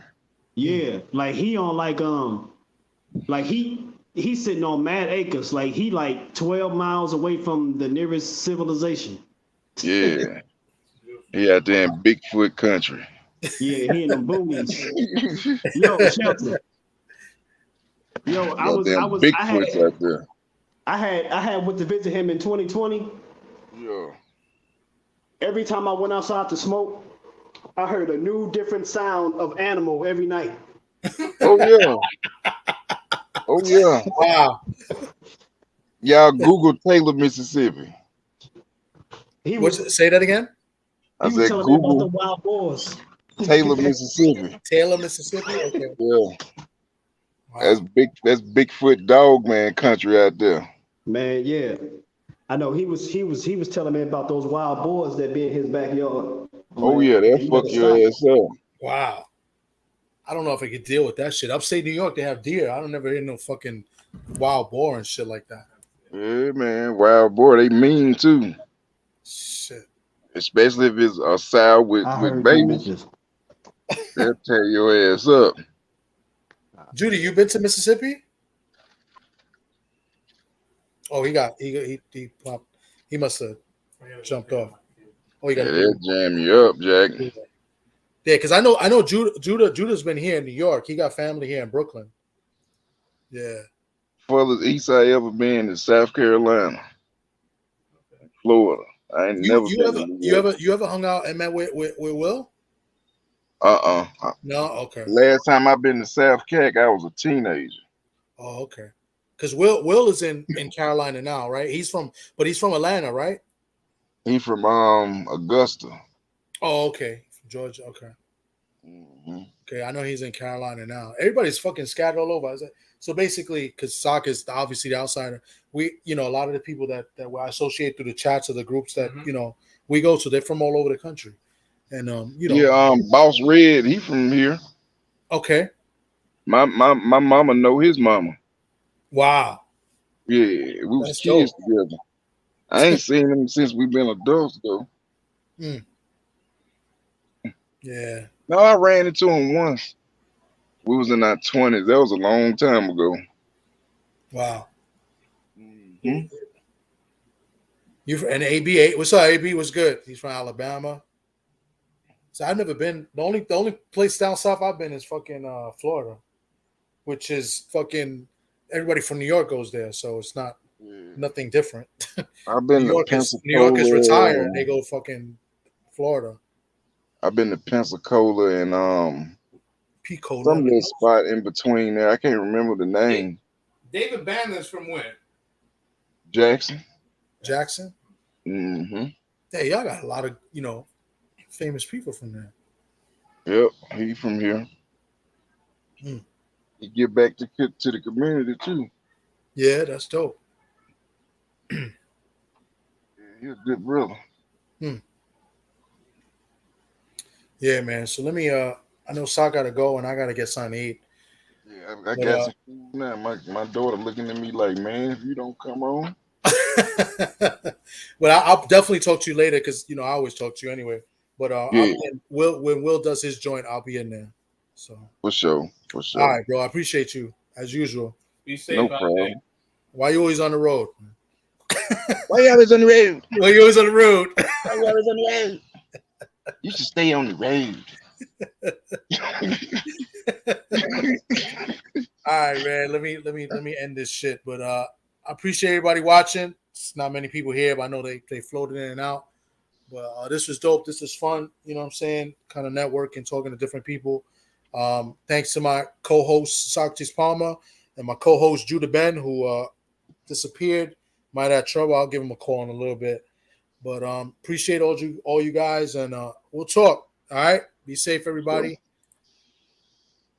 Yeah, like he on like he's sitting on mad acres. Like he like 12 miles away from the nearest civilization. Yeah. He out there in Bigfoot country. Yeah, he in the boonies. Yo, Shelter. Yo, Bigfoot's out there. I had went to visit him in 2020. Yeah. Every time I went outside to smoke, I heard a new different sound of animal every night. Oh yeah. Oh yeah. Wow. Y'all Google Taylor, Mississippi. Say that again? I He said was telling me about the Google wild boars. Taylor, Mississippi. Taylor, Mississippi? Okay. Yeah. Wow. That's Bigfoot dog man country out there. Man, yeah. I know he was telling me about those wild boars that be in his backyard. Oh yeah, they'll fuck your ass up. Wow. I don't know if I could deal with that shit. Upstate New York, they have deer. I don't never hear no fucking wild boar and shit like that. Yeah, man. Wild boar, they mean too. Shit. Especially if it's a sow with babies. They'll tear your ass up. Judy, you been to Mississippi? Oh, he popped. He must have jumped off. Oh, he got. They'll jam you up, Jack. Yeah, because I know Judah's been here in New York. He got family here in Brooklyn. Yeah. Furthest east I ever been is South Carolina, Florida. I ain't never been. You ever hung out and met with Will? No, okay. Last time I been to South Cac, I was a teenager. Oh, okay. Because Will is in Carolina now, right? He's from Atlanta, right? He from Augusta. Oh, okay. From Georgia, okay. Mm-hmm. Okay, I know he's in Carolina now. Everybody's fucking scattered all over. So basically, because Sock is obviously the outsider, we, a lot of the people that I associate through the chats of the groups that, we go to, they're from all over the country. And, Boss Red, he from here. Okay. My mama know his mama. Wow. Yeah, we was kids together. I ain't seen him since we been adults, though. Yeah. No, I ran into him once. We was in our 20s. That was a long time ago. Wow. Mm-hmm. And AB, what's up? AB was good. He's from Alabama. So I've never been. The only place down south I've been is fucking Florida, which is fucking everybody from New York goes there. So it's not nothing different. I've been New York is retired. They go fucking Florida. I've been to Pensacola and Picola. some little spot in between there. I can't remember the name. David Banner's from where? Jackson. Mm-hmm. Hey, y'all got a lot of famous people from there. Yep, he from here. He give back to the community too. Yeah, that's dope. He's a good brother. Yeah, man. So let me. I know Sa gotta go, and I gotta get something to eat. Yeah, I got some food now. My daughter looking at me like, man, if you don't come on. But I'll definitely talk to you later because I always talk to you anyway. But when Will does his joint, I'll be in there. So for sure. All right, bro. I appreciate you. as usual. Be safe No out there. problem. Why you always on the road? Why you always on the road? Why you always on the road? Why you always on the road? You should stay on the road. All right, man. Let me end this shit. But I appreciate everybody watching. It's not many people here, but I know they floated in and out. But this was dope. This was fun. You know what I'm saying? Kind of networking, talking to different people. Thanks to my co-host Socrates Palmer and my co-host Judah Ben, who disappeared. Might have trouble. I'll give him a call in a little bit. But appreciate all you guys, and we'll talk. All right. Be safe, everybody.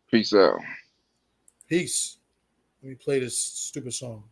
Peace out. Peace. Let me play this stupid song.